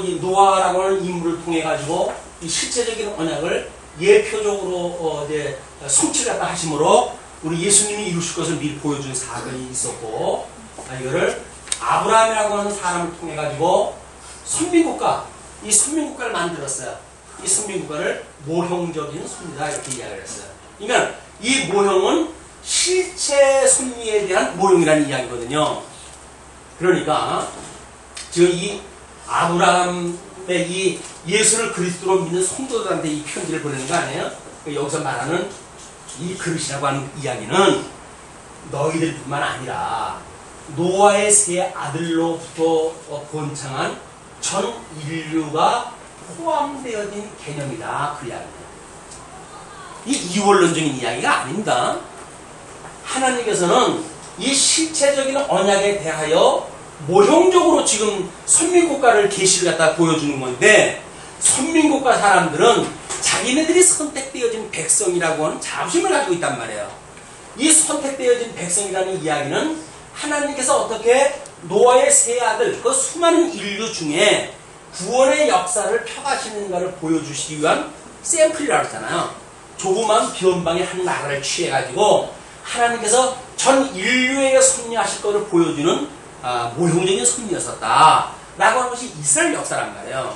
이 노아라고 하는 인물을 통해 가지고 이 실체적인 언약을 예표적으로 이제 성취를 갖다 하심으로 우리 예수님이 이루실 것을 미리 보여준 사건이 있었고, 이거를 아브라함이라고 하는 사람을 통해 가지고 선민국가, 이 선민국가를 만들었어요. 이 선민국가를 모형적인 섭리다 이렇게 이야기를 했어요. 그러니까 이 모형은 실체 섭리에 대한 모형이라는 이야기거든요. 그러니까 지금 이 아브라함의 이 예수를 그리스도로 믿는 성도들한테 이 편지를 보내는 거 아니에요? 여기서 말하는 이 그릇이라고 하는 이야기는 너희들뿐만 아니라 노아의 세 아들로부터 번창한 전 인류가 포함되어진 개념이다. 그 이야기예요. 이 이원론적인 이야기가 아닙니다. 하나님께서는 이 실체적인 언약에 대하여 모형적으로 지금 선민국가를 계시를 갖다 보여주는 건데, 선민국가 사람들은 자기네들이 선택되어진 백성이라고 하는 자부심을 가지고 있단 말이에요. 이 선택되어진 백성이라는 이야기는 하나님께서 어떻게 노아의 세 아들, 그 수많은 인류 중에 구원의 역사를 펴가시는가를 보여주시기 위한 샘플이라고 했잖아요. 조그만 변방의 한 나라를 취해가지고 하나님께서 전 인류에게 섭리하실 것을 보여주는 모형적인 섭리였었다 라고 하는 것이 이스라엘 역사란 말이에요.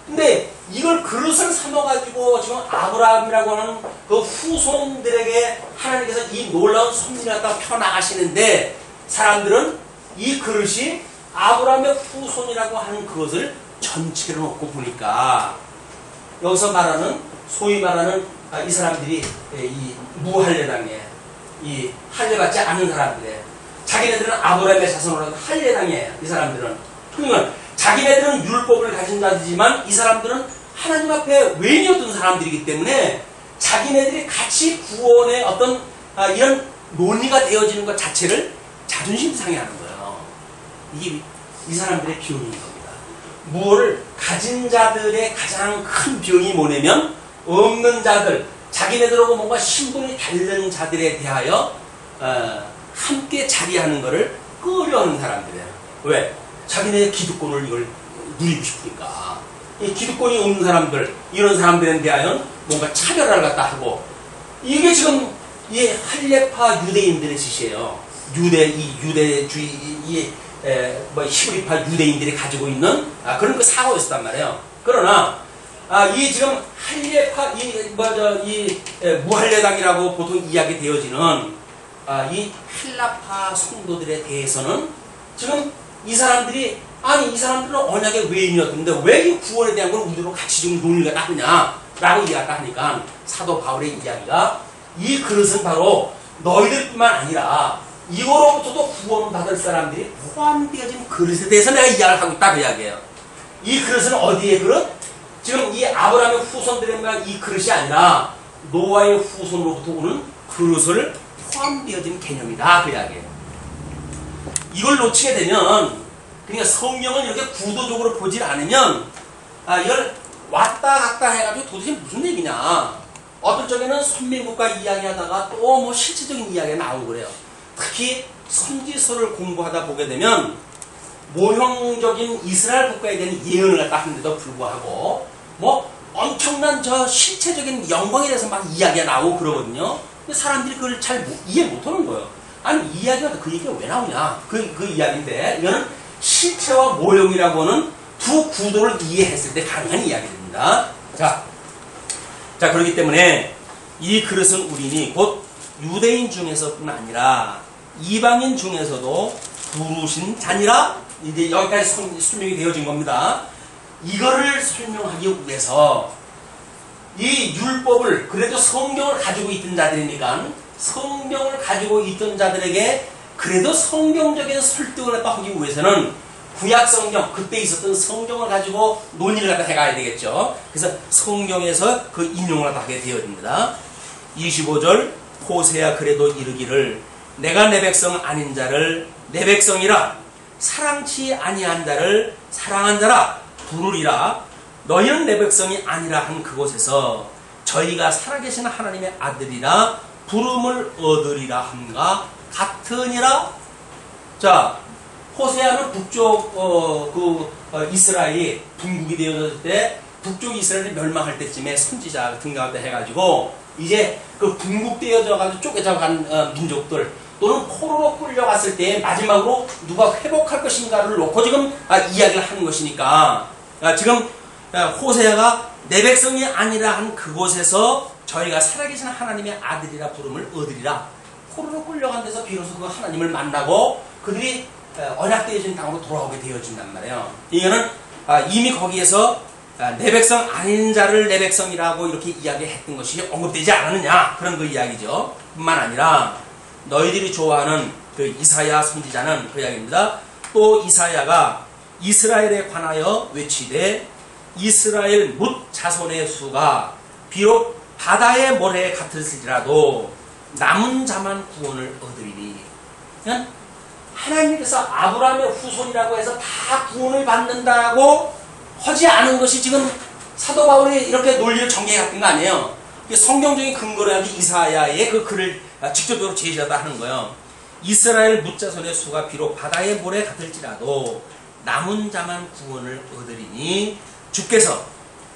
근데 이걸 그릇을 삼아가지고 지금 아브라함이라고 하는 그 후손들에게 하나님께서 이 놀라운 섭리를 갖다 펴나가시는데, 사람들은 이 그릇이 아브라함의 후손이라고 하는 그것을 전체로 놓고 보니까 여기서 말하는 소위 말하는 이 사람들이 이 무할례당에 이 할례받지 않은 사람들에 자기네들은 아브라함의 자손으로 할례당이에요. 이 사람들은 그러니까 자기네들은 율법을 가진 자들이지만 이 사람들은 하나님 앞에 외인이었던 사람들이기 때문에 자기네들이 같이 구원의 어떤 이런 논리가 되어지는 것 자체를 자존심 상해하는 거예요. 이게 이 사람들의 비용인 겁니다. 무엇을 가진 자들의 가장 큰 비용이 뭐냐면 없는 자들, 자기네들하고 뭔가 신분이 다른 자들에 대하여 함께 자리하는 것을 꺼려하는 사람들이에요. 왜? 자기네 기득권을 이걸 누리고 싶으니까. 이 기득권이 없는 사람들, 이런 사람들에 대하여 뭔가 차별을 갖다 하고, 이게 지금 이 할례파 유대인들의 짓이에요. 유대주의, 히브리파 유대인들이 가지고 있는 그런 그 사고였단 말이에요. 그러나 이 지금 할례파 무할례당이라고 보통 이야기 되어지는 이 헬라파 성도들에 대해서는 지금 이 사람들은 언약의 외인이었는데 왜 이 구원에 대한 걸 우리로 같이 좀 논의가 나느냐라고 이야기를 하니까 사도 바울의 이야기가 이 그릇은 바로 너희들뿐만 아니라 이거로부터도 구원받을 사람들이 포함되어진 그릇에 대해서 내가 이야기를 하고 있다 그 이야기예요. 이 그릇은 어디의 그릇? 지금 이 아브라함의 후손들에만 이 그릇이 아니라 노아의 후손으로부터 오는 그릇을 포함되어진 개념이다 그 이야기예요. 이걸 놓치게 되면, 그러니까 성경을 이렇게 구도적으로 보질 않으면 이걸 왔다 갔다 해가지고 도대체 무슨 얘기냐, 어떤 쪽에는 선민국가 이야기하다가 또 뭐 실체적인 이야기가 나오고 그래요. 특히 선지서를 공부하다 보게 되면 모형적인 이스라엘 국가에 대한 예언을 갖다 하는데도 불구하고 뭐 엄청난 저 실체적인 영광에 대해서 막 이야기가 나오고 그러거든요. 근데 사람들이 그걸 잘 이해 못하는 거예요. 아니 이 이야기가 그 얘기가 왜 나오냐 그 이야기인데 이거는 실체와 모형이라고 하는 두 구도를 이해했을 때 가능한 이야기입니다. 자 그렇기 때문에 이 그릇은 우리니 곧 유대인 중에서뿐 아니라 이방인 중에서도 부르신 잔이라 이제 여기까지 설명이 되어진 겁니다. 이거를 설명하기 위해서 이 율법을 그래도 성경을 가지고 있던 자들이니까 성경을 가지고 있던 자들에게 그래도 성경적인 설득을 하기 위해서는 구약 성경 그때 있었던 성경을 가지고 논의를 갖다 해가야 되겠죠. 그래서 성경에서 그 인용을 하게 되어집니다. 25절 호세야 그래도 이르기를 내가 내 백성 아닌 자를 내 백성이라 사랑치 아니한 자를 사랑한 자라 부르리라. 너희는 내 백성이 아니라 한 그곳에서 저희가 살아계신 하나님의 아들이라 부름을 얻으리라 함과 같으니라. 자 호세아는 북쪽 이스라엘이 분국이 되어졌을 때 북쪽 이스라엘이 멸망할 때쯤에 선지자 등장할 때 해가지고 이제 그 분국되어져가지고 쪼개져 간 민족들 또는 포로로 끌려갔을 때 마지막으로 누가 회복할 것인가를 놓고 지금 이야기를 하는 것이니까 지금 호세아가 내 백성이 아니라 한 그곳에서 저희가 살아계신 하나님의 아들이라 부름을 얻으리라. 포로로 끌려간 데서 비로소 그 하나님을 만나고 그들이 언약되어진 땅으로 돌아오게 되어진단 말이에요. 이거는 이미 거기에서 내 백성 아닌 자를 내 백성이라고 이렇게 이야기했던 것이 언급되지 않았느냐 그런 그 이야기죠. 뿐만 아니라 너희들이 좋아하는 그 이사야 선지자는 그 이야기입니다. 또 이사야가 이스라엘에 관하여 외치되 이스라엘 뭇 자손의 수가 비록 바다의 모래 같을지라도 남은 자만 구원을 얻으리니. 그냥 하나님께서 아브라함의 후손이라고 해서 다 구원을 받는다고 하지 않은 것이 지금 사도 바울이 이렇게 논리를 전개했던 거 아니에요. 성경적인 근거로 하기 이사야의 그 글을 직접적으로 제시하다 하는 거예요. 이스라엘 뭇자손의 수가 비록 바다의 모래 같을지라도 남은 자만 구원을 얻으리니 주께서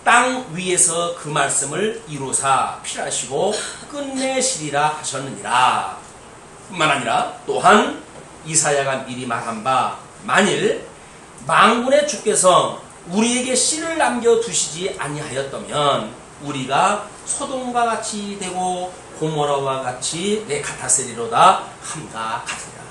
땅 위에서 그 말씀을 이루사 필하시고 끝내시리라 하셨느니라. 뿐만 아니라 또한 이사야가 미리 말한 바 만일 만군의 주께서 우리에게 씨를 남겨두시지 아니하였다면 우리가 소돔과 같이 되고 고모라와 같이 같았으리로다 함과 같으리라.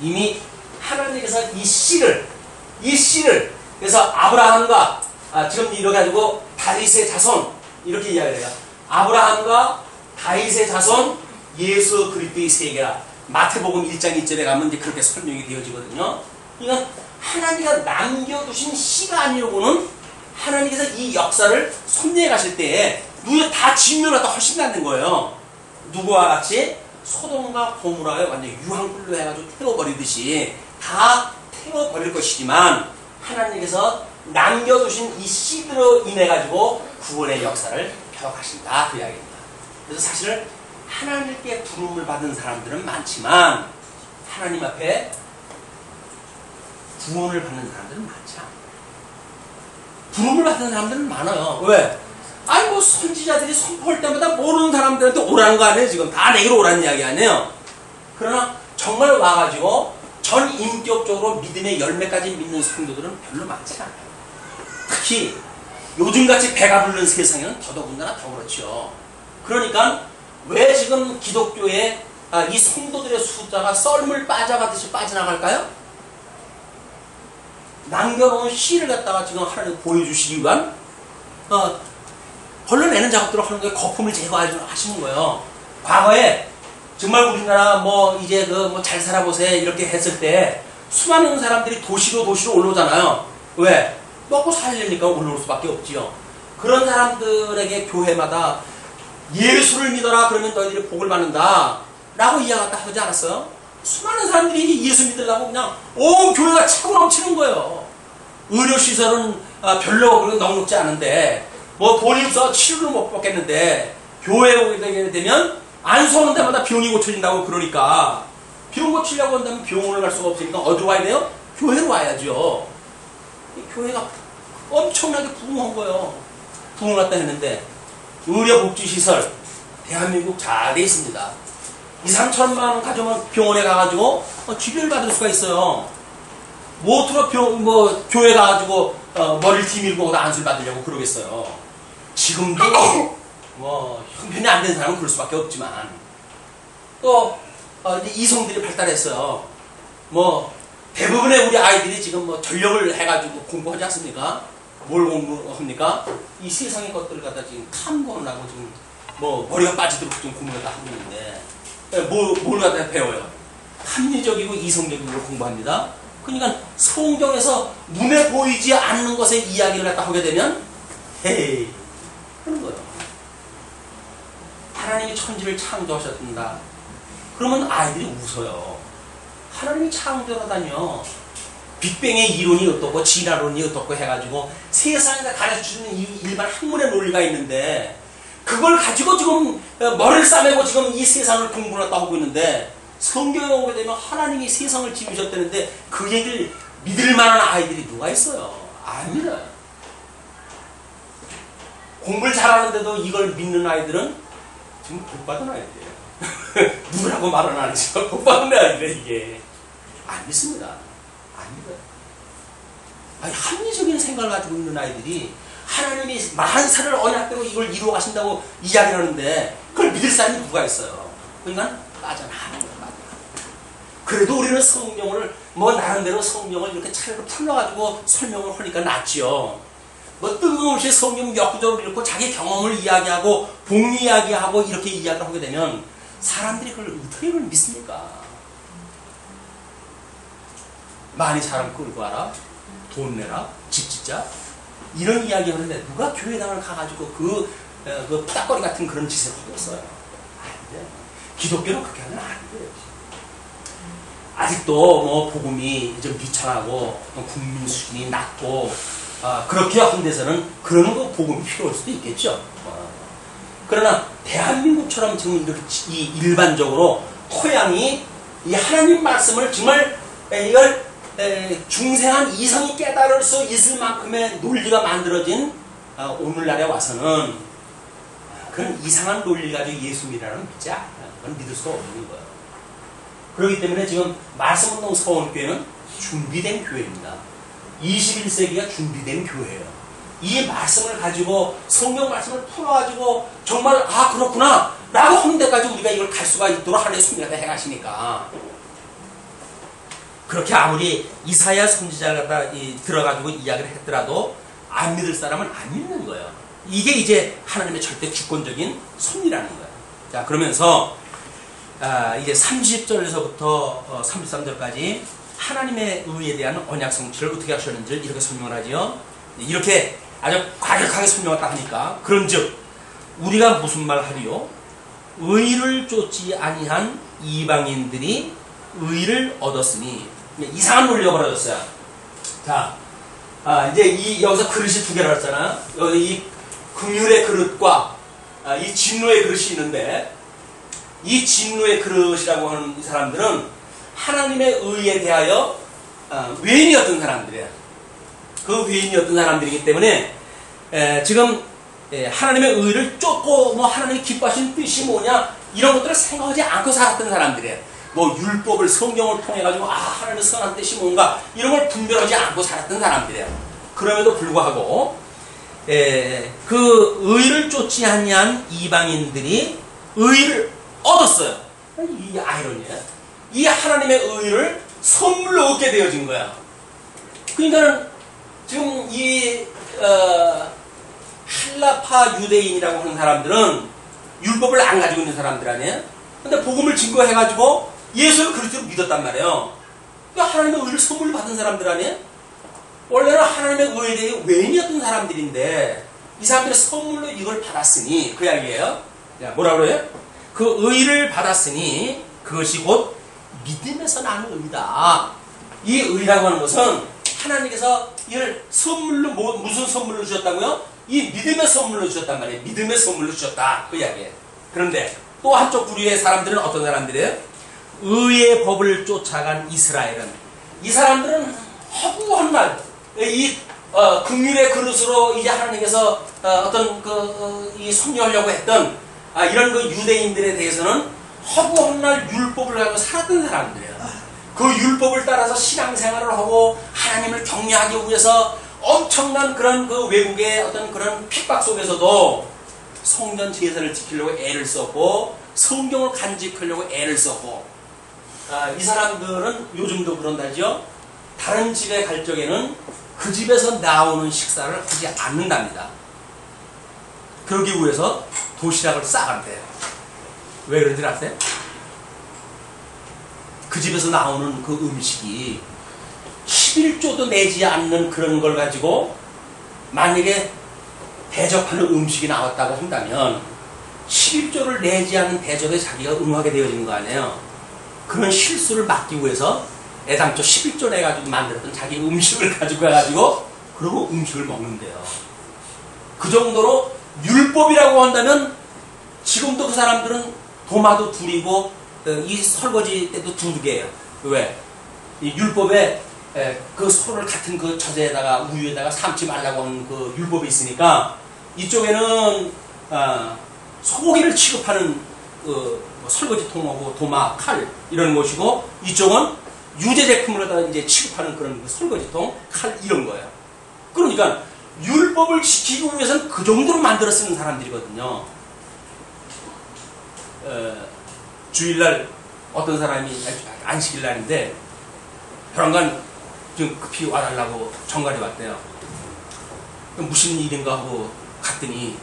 이미 하나님께서 이 씨를 그래서 아브라함과 지금 이렇게 가지고 다윗의 자손 이렇게 이야기해요. 아브라함과 다윗의 자손 예수 그리스도의 세계라. 마태복음 1장 1절에 가면 이제 그렇게 설명이 되어지거든요. 이건 하나님께서 남겨두신 씨가 아니고는 하나님께서 이 역사를 섭리해 가실 때에 누가 다 진멸하다 훨씬 낫는 거예요. 누구와 같이 소돔과 고모라에 완전히 유황불로 해가지고 태워버리듯이 다 태워버릴 것이지만 하나님께서 남겨두신 이 씨들로 인해가지고 구원의 역사를 펴가신다 그 이야기입니다. 그래서 사실은 하나님께 부름을 받은 사람들은 많지만 하나님 앞에 구원을 받는 사람들은 많지 않아요. 부름을 받는 사람들은 많아요. 왜? 아니 뭐 선지자들이 선포할 때마다 모르는 사람들한테 오라는 거 아니에요. 지금 다 내게로 오라는 이야기 아니에요. 그러나 정말 와가지고 전 인격적으로 믿음의 열매까지 믿는 성도들은 별로 많지 않아요. 특히 요즘같이 배가 부르는 세상에는 더더군다나 더 그렇죠. 그러니까 왜 지금 기독교에 이 성도들의 숫자가 썰물 빠져가듯이 빠져나갈까요? 남겨놓은 씨를 갖다가 지금 하나님 보여주시기 위한 걸러내는 작업들을 하는 거예요. 거품을 제거하시는 거예요. 과거에 정말 우리나라 뭐 이제 그 뭐 잘 살아보세요 이렇게 했을 때 수많은 사람들이 도시로 올라오잖아요. 왜? 먹고 살려니까 올라올 수밖에 없지요. 그런 사람들에게 교회마다 예수를 믿어라 그러면 너희들이 복을 받는다 라고 이야기했다 하지 않았어요? 수많은 사람들이 예수 믿으려고 그냥 온 교회가 차고 넘치는 거예요. 의료시설은 별로 그렇게 넉넉지 않은데 뭐 돈이 없어 치료를 못 받겠는데 교회에 오게 되면 안수 오는 데마다 병이 고쳐진다고. 그러니까 병 고치려고 한다면 병원을 갈 수가 없으니까 어디로 와야 돼요? 교회로 와야죠. 교회가 엄청나게 부흥한 거예요. 부흥을 갖다 했는데 의료복지시설 대한민국 잘 돼 있습니다. 2, 3천만 원 가져오면 병원에 가가지고 치료를 받을 수가 있어요. 뭐어떻게 교회 가가지고 머리를 뒤밀고 안수를 받으려고 그러겠어요. 지금도 뭐 형편이 안 된 사람은 그럴 수밖에 없지만 또 이제 이성들이 발달했어요. 뭐 대부분의 우리 아이들이 지금 뭐 전력을 해가지고 공부하지 않습니까? 뭘 공부합니까? 이 세상의 것들을 갖다 지금 탐구를 하고 지금 뭐 머리가 빠지도록 지금 공부를 다 하고 있는데 뭘 갖다 배워요? 합리적이고 이성적인 걸 공부합니다. 그러니까 성경에서 눈에 보이지 않는 것의 이야기를 갖다 하게 되면 헤이 하는 거예요. 하나님이 천지를 창조하셨습니다. 그러면 아이들이 웃어요. 하나님이 창조하다니요. 빅뱅의 이론이 어떻고 진화론이 어떻고 해가지고 세상에서 가르쳐주는 일반 학문의 논리가 있는데 그걸 가지고 지금 머리를 싸매고 지금 이 세상을 공부를 하고 있는데 성경에 오게 되면 하나님이 세상을 지으셨다는데 그 얘기를 믿을 만한 아이들이 누가 있어요? 안 믿어요. 공부를 잘하는데도 이걸 믿는 아이들은 지금 복받은 아이들이에요. 누구라고 말은 안 하지만 복받은 아이들이에요. 이게 안 믿습니다. 안 믿어요. 아니, 합리적인 생각을 가지고 있는 아이들이 하나님이 만사를 언약대로 이걸 이루어 가신다고 이야기를 하는데 그걸 믿을 사람이 누가 있어요? 그러니까 빠져나가는 거예요. 그래도 우리는 성경을 뭐 나름대로 성경을 이렇게 차례로 풀러가지고 설명을 하니까 낫지요. 뭐 뜬금없이 성경 몇 구절을 읽고 자기 경험을 이야기하고 복리 이야기하고 이렇게 이야기를 하게 되면 사람들이 그걸 어떻게 그걸 믿습니까? 많이 사람 끌고 와라, 돈 내라, 집 짓자 이런 이야기 하는데 누가 교회당을 가가지고 그 딱거리 같은 그런 짓을 하겠어요? 안 돼. 기독교는 그렇게 하면 안 돼요. 아직도 뭐 복음이 좀 비천하고 국민 수준이 낮고 그렇게 한 데서는 그런 거 복음이 필요할 수도 있겠죠. 그러나 대한민국처럼 지금 이렇게 일반적으로 토양이 이 하나님 말씀을 정말 이걸 중생한 이성이 깨달을 수 있을 만큼의 논리가 만들어진 오늘날에 와서는 그런 이상한 논리 가지고 예수 믿으라는 믿지 않아요. 그건 믿을 수가 없는 거예요. 그렇기 때문에 지금 말씀운동 서원교회는 준비된 교회입니다. 21세기가 준비된 교회예요. 이 말씀을 가지고 성경 말씀을 풀어가지고 정말 그렇구나 라고 하는 데까지 우리가 이걸 갈 수가 있도록 하나님의 섭리가 해가시니까 그렇게 아무리 이사야 선지자가 들어가지고 이야기를 했더라도 안 믿을 사람은 안 믿는 거예요. 이게 이제 하나님의 절대 주권적인 섭리라는 거예요. 자, 그러면서 이제 30절에서부터 33절까지 하나님의 의에 대한 언약 성취를 어떻게 하셨는지 이렇게 설명을 하지요. 이렇게 아주 과격하게 설명을 딱 하니까 그런즉 우리가 무슨 말 하리요? 의를 쫓지 아니한 이방인들이 의를 얻었으니 이상한 논리가 벌어졌어요. 자, 이제 여기서 그릇이 두 개라 했잖아. 여기 이 긍휼의 그릇과 이 진노의 그릇이 있는데 이 진노의 그릇이라고 하는 이 사람들은 하나님의 의에 대하여 외인이었던 사람들이에요. 그 외인이었던 사람들이기 때문에 지금 하나님의 의를 쫓고 뭐 하나님이 기뻐하시는 뜻이 뭐냐 이런 것들을 생각하지 않고 살았던 사람들이에요. 뭐 율법을 성경을 통해 가지고 하나님의 선한 뜻이 뭔가 이런 걸 분별하지 않고 살았던 사람들이에요. 그럼에도 불구하고 그 의를 쫓지 아니한 이방인들이 의를 얻었어요. 이 아이러니예요. 이 하나님의 의를 선물로 얻게 되어진 거야. 그러니까 지금 이 한라파 유대인이라고 하는 사람들은 율법을 안 가지고 있는 사람들 아니에요? 근데 복음을 증거해가지고 예수를 그리스도로 믿었단 말이에요. 그러니까 하나님의 의를 선물로 받은 사람들 아니에요? 원래는 하나님의 의에 대해 외인이었던 사람들인데 이 사람들이 선물로 이걸 받았으니 그 이야기예요. 뭐라 그래요? 그 의를 받았으니 그것이 곧 믿음에서 나는 의다. 이 의라고 하는 것은 하나님께서 이를 선물로 무슨 선물로 주셨다고요? 이 믿음의 선물로 주셨단 말이에요. 믿음의 선물로 주셨다. 그 이야기예요. 그런데 또 한쪽 부류의 사람들은 어떤 사람들이에요? 의의 법을 쫓아간 이스라엘은 이 사람들은 허구한 말, 이 긍휼의 그릇으로 이제 하나님께서 어떤 이 섭리하려고 했던 이런 그 유대인들에 대해서는 허구한 날 율법을 가지고 살았던 사람들이에요. 그 율법을 따라서 신앙생활을 하고 하나님을 경외하기 위해서 엄청난 그런 그 외국의 어떤 그런 핍박 속에서도 성전 제사를 지키려고 애를 썼고 성경을 간직하려고 애를 썼고 이 사람들은 요즘도 그런다죠. 다른 집에 갈 적에는 그 집에서 나오는 식사를 하지 않는답니다. 그러기 위해서 도시락을 싸간대요. 왜 그런지 아세요? 그 집에서 나오는 그 음식이 11조도 내지 않는 그런 걸 가지고 만약에 대접하는 음식이 나왔다고 한다면 11조를 내지 않은 대접에 자기가 응하게 되어지는 거 아니에요. 그런 실수를 막기 위해서 애당초 11조 내가지고 만들었던 자기 음식을 가지고 가가지고 그러고 음식을 먹는데요. 그 정도로 율법이라고 한다면 지금도 그 사람들은 도마도 둘이고 이 설거지 때도 두 개예요. 왜? 이 율법에 그 소를 같은 그 처제에다가 우유에다가 삶지 말라고 하는 그 율법이 있으니까 이쪽에는 소고기를 취급하는 그 설거지통하고 도마, 칼 이런 것이고 이쪽은 유제 제품을 갖다가 이제 취급하는 그런 그 설거지통, 칼 이런 거예요. 그러니까 율법을 지키기 위해서는 그 정도로 만들어 쓰는 사람들이거든요. 주일날 어떤 사람이 안식일날인데 그런간 좀 급히 와달라고 정갈이 왔대요. 무슨 일인가 하고 갔더니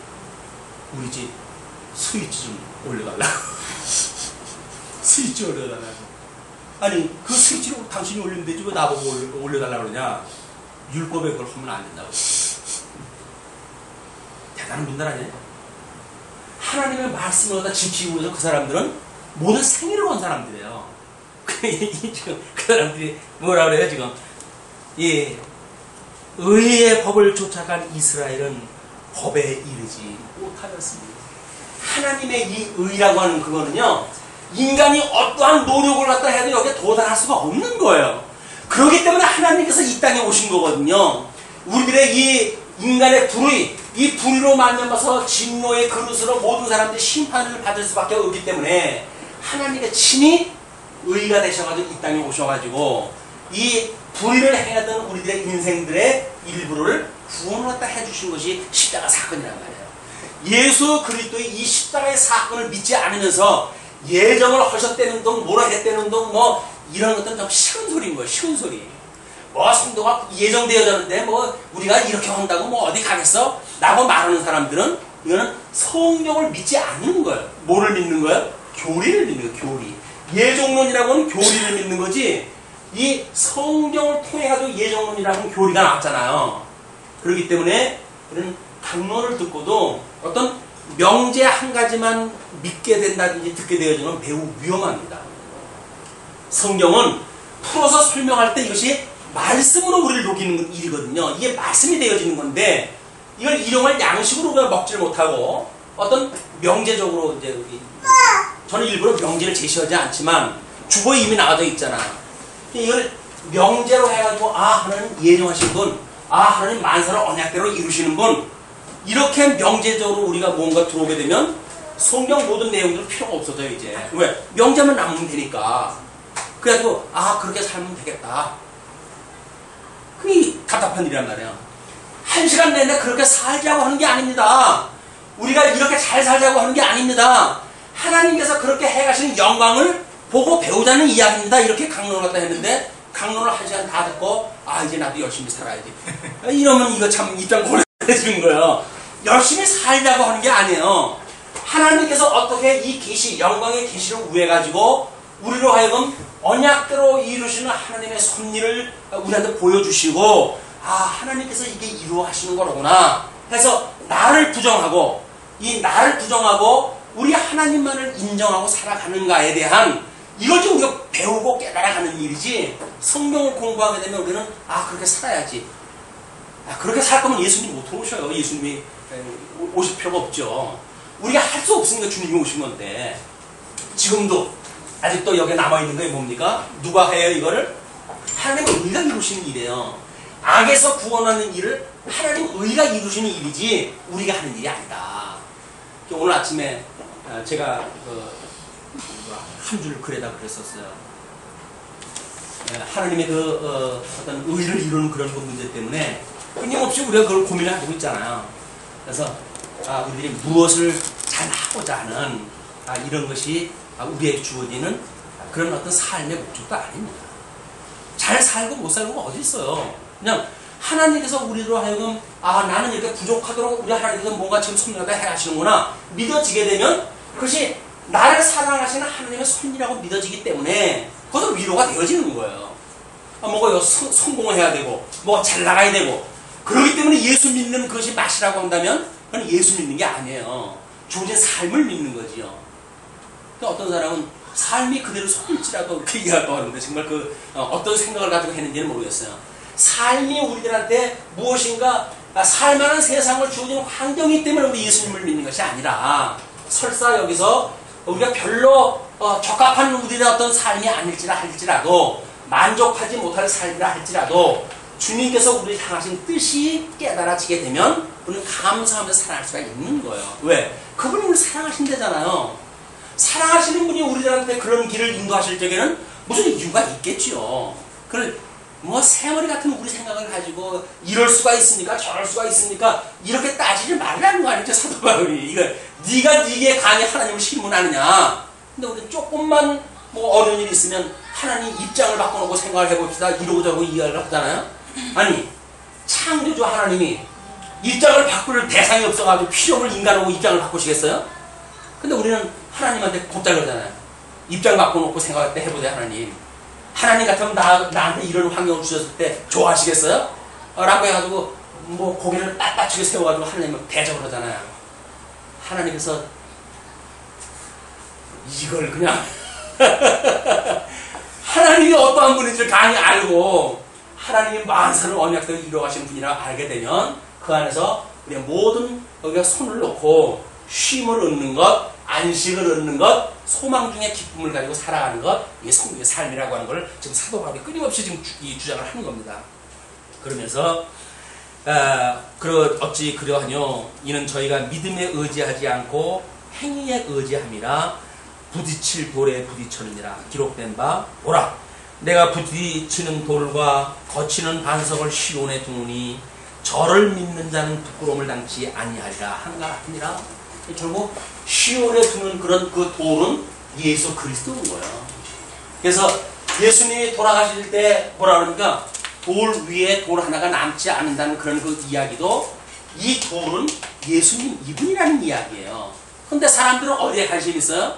우리 집 스위치 좀 올려달라고. 스위치 올려달라고. 아니 그 스위치를 당신이 올리면 되지 왜 나보고 올려달라고 그러냐. 율법에 그걸 하면 안 된다고. 대단한 분들 아니에요? 하나님의 말씀을 갖다 지키기 위해서 그 사람들은 모든 생일을 건 사람들이에요. 지금 그 사람들이 뭐라 그래요 지금? 예, 의의 법을 쫓아간 이스라엘은 법에 이르지 못하였습니다. 하나님의 이 의라고 하는 그거는요, 인간이 어떠한 노력을 갖다 해도 여기에 도달할 수가 없는 거예요. 그렇기 때문에 하나님께서 이 땅에 오신 거거든요. 우리들의 이 인간의 불의, 이 불의로 만나서 진노의 그릇으로 모든 사람들이 심판을 받을 수밖에 없기 때문에 하나님의 친히 의가 되셔가지고 이 땅에 오셔가지고 이 불의를 행하던 우리들의 인생들의 일부를 구원을 해주신 것이 십자가 사건이란 말이에요. 예수 그리스도의 이 십자가의 사건을 믿지 않으면서 예정을 하셨다는 동 뭐라 했다는 동 뭐 이런 것들은 좀 쉬운 소리인 거예요. 쉬운 소리. 뭐 성도가 예정되어졌는데 뭐 우리가 이렇게 한다고 뭐 어디 가겠어? 라고 말하는 사람들은 이거는 성경을 믿지 않는 거예요. 뭐를 믿는 거예요? 교리를 믿는 거예요. 교리. 예정론이라고 하는 교리를 믿는 거지 이 성경을 통해가지고 예정론이라고 하는 교리가 나왔잖아요. 그렇기 때문에 이런 강론을 듣고도 어떤 명제 한 가지만 믿게 된다든지 듣게 되어지면 매우 위험합니다. 성경은 풀어서 설명할 때 이것이 말씀으로 우리를 녹이는 일이거든요. 이게 말씀이 되어지는 건데 이걸 일용할 양식으로 우리가 먹지를 못하고 어떤 명제적으로 이제 저는 일부러 명제를 제시하지 않지만 주보에 이미 나와져 있잖아. 이걸 명제로 해가지고 하나님 예정하신 분, 하나님 만사를 언약대로 이루시는 분 이렇게 명제적으로 우리가 뭔가 들어오게 되면 성경 모든 내용들 필요가 없어져요 이제. 왜? 명제만 남으면 되니까. 그래가지고 그렇게 살면 되겠다. 그게 답답한 일이란 말이에요. 1시간 내내 그렇게 살자고 하는 게 아닙니다. 우리가 이렇게 잘 살자고 하는 게 아닙니다. 하나님께서 그렇게 해가시는 영광을 보고 배우자는 이야기입니다. 이렇게 강론을 갖다 했는데 강론을 1시간 다 듣고 이제 나도 열심히 살아야지. 이러면 이거 참 입장 곤란해지는 거예요. 열심히 살자고 하는 게 아니에요. 하나님께서 어떻게 이 계시, 영광의 계시를 우해가지고 우리로 하여금 언약대로 이루시는 하나님의 섭리를 우리한테 보여주시고 하나님께서 이게 이루어 하시는 거로구나 해서 나를 부정하고 이 나를 부정하고 우리 하나님만을 인정하고 살아가는가에 대한 이걸 좀 우리가 배우고 깨달아가는 일이지 성경을 공부하게 되면 우리는 그렇게 살아야지 그렇게 살 거면 예수님 못 오셔요. 예수님이 오실 필요가 없죠. 우리가 할 수 없으니까 주님이 오신 건데 지금도 아직도 여기 남아있는 게 뭡니까? 누가 해요 이거를? 하나님의 의가 이루시는 일이에요. 악에서 구원하는 일을 하나님 의가 이루시는 일이지 우리가 하는 일이 아니다. 오늘 아침에 제가 한 줄 글에다 그랬었어요. 하나님의 그 어떤 의를 이루는 그런 그 문제 때문에 끊임없이 우리가 그걸 고민을 하고 있잖아요. 그래서 우리들이 무엇을 잘하고자 하는 이런 것이 우리에게 주어지는 그런 어떤 삶의 목적도 아닙니다. 잘 살고 못 살고 어디 있어요. 그냥 하나님께서 우리로 하여금 나는 이렇게 부족하도록 우리 하나님께서 뭔가 지금 섭리하다 해하시는구나 믿어지게 되면 그것이 나를 사랑하시는 하나님의 섭리라고 믿어지기 때문에 그것도 위로가 되어지는 거예요. 뭐가 성공을 해야 되고 뭐가 잘 나가야 되고 그렇기 때문에 예수 믿는 것이 맛이라고 한다면 그건 예수 믿는 게 아니에요. 주어진 삶을 믿는 거지요. 그러니까 어떤 사람은 삶이 그대로 속일지라도 그렇게 얘기하고 하는데 정말 어떤 생각을 가지고 했는지는 모르겠어요. 삶이 우리들한테 무엇인가 살만한 세상을 주어지는 환경이기 때문에 우리 예수님을 믿는 것이 아니라 설사 여기서 우리가 별로 적합한 우리의 어떤 삶이 할지라도 만족하지 못할 삶이라 할지라도 주님께서 우리를 향하신 뜻이 깨달아지게 되면 우리는 감사하면서 살아갈 수가 있는 거예요. 왜? 그분이 우리를 사랑하신다잖아요. 사랑하시는 분이 우리들한테 그런 길을 인도하실 적에는 무슨 이유가 있겠지요. 그걸 새머리 같은 우리 생각을 가지고 이럴 수가 있습니까? 저럴 수가 있습니까? 이렇게 따지지 말라는 거 아니죠, 사도 바울이. 이거 네가 네게 감히 하나님을 신문하느냐. 근데 우리 조금만 어려운 일이 있으면 하나님 입장을 바꿔놓고 생각을 해봅시다. 이러고 저러고 이해를 하잖아요. 아니 창조주 하나님이 입장을 바꿀 대상이 없어가지고 필요 없는 인간하고 입장을 바꾸시겠어요? 근데 우리는 하나님한테 곧잘 그러잖아요. 입장 바꿔놓고 생각할 때 해보자. 하나님 같으면 나한테 이런 환경을 주셨을 때 좋아하시겠어요? 라고 해가지고 고개를 빳빳하게 세워가지고 하나님을 대적을 하잖아요. 하나님께서 이걸 그냥 하나님이 어떠한 분인지를 강히 알고 하나님이 만사를 언약대로 이루어가시는 분이라 알게 되면 그 안에서 우리가 모든 우리가 손을 놓고 쉼을 얻는 것, 안식을 얻는 것, 소망 중에 기쁨을 가지고 살아가는 것, 이게 성도의 삶이라고 하는 걸 지금 사도 바울이 끊임없이 지금 주장을 하는 겁니다. 그러면서 어찌 그러하뇨? 이는 저희가 믿음에 의지하지 않고 행위에 의지함이라 부딪힐 돌에 부딪혔느니라. 기록된 바 보라, 내가 부딪히는 돌과 거치는 반석을 시온에 두노니 저를 믿는 자는 부끄러움을 당치 아니하리라 하는 것 같으니라. 결국 시온에 두는 그런 그 돌은 예수 그리스도인 거예요. 그래서 예수님이 돌아가실 때 뭐라 그러니까 돌 위에 돌 하나가 남지 않는다는 그런 그 이야기도 이 돌은 예수님 이분이라는 이야기예요. 근데 사람들은 어디에 관심이 있어요?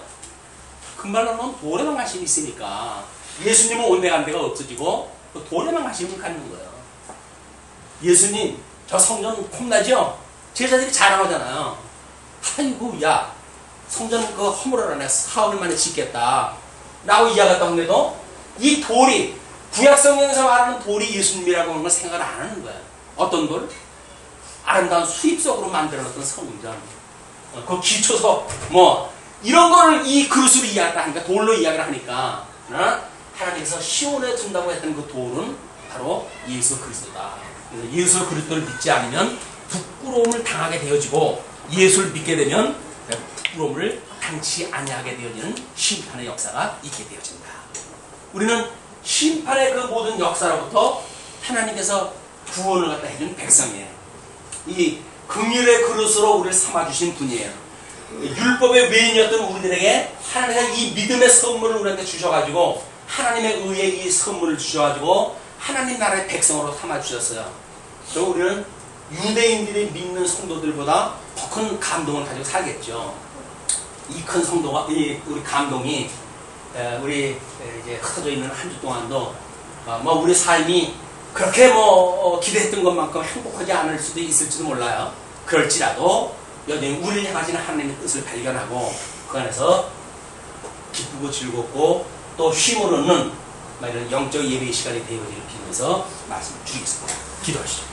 금발로는 돌에만 관심이 있으니까 예수님은 온데간데가 없어지고 그 돌에만 관심을 갖는 거예요. 예수님 저 성전 폼나죠? 제자들이 자랑하잖아요. 아이고 야 성전 허물어라네 사흘 만에 짓겠다 라고 이야기했다 하는데도 이 돌이 구약성경에서 말하는 돌이 예수님이라고 하는 걸 생각을 안 하는 거예요. 어떤 돌? 아름다운 수입석으로 만들어놨던 성전, 그 기초석 이런 거를 이 그릇으로 이야기를 하니까 돌로 이야기를 하니까 하나님께서 시온에 둔다고 했던 그 돌은 바로 예수 그리스도다. 그래서 예수 그리스도를 믿지 않으면 부끄러움을 당하게 되어지고 예수를 믿게 되면 부끄러움을 당치 아니하게 되어지는 심판의 역사가 있게 되어진다. 우리는 심판의 그 모든 역사로부터 하나님께서 구원을 갖다 해준 백성이에요. 이 긍휼의 그릇으로 우리를 삼아주신 분이에요. 율법의 외인이었던 우리들에게 하나님께서 이 믿음의 선물을 우리한테 주셔가지고 하나님의 의에 이 선물을 주셔가지고 하나님 나라의 백성으로 삼아주셨어요. 그리고 우리는 유대인들이 믿는 성도들보다 더 큰 감동을 가지고 살겠죠. 이 큰 성도가, 우리 감동이 우리 이제 흩어져 있는 한 주 동안도 우리 삶이 그렇게 기대했던 것만큼 행복하지 않을 수도 있을지도 몰라요. 그럴지라도 여전히 우리를 향하시는 하나님의 뜻을 발견하고 그 안에서 기쁘고 즐겁고 또 쉼을 얻는 이런 영적 예배의 시간이 되어지길 빌면서 말씀을 드리겠습니다. 기도하시죠.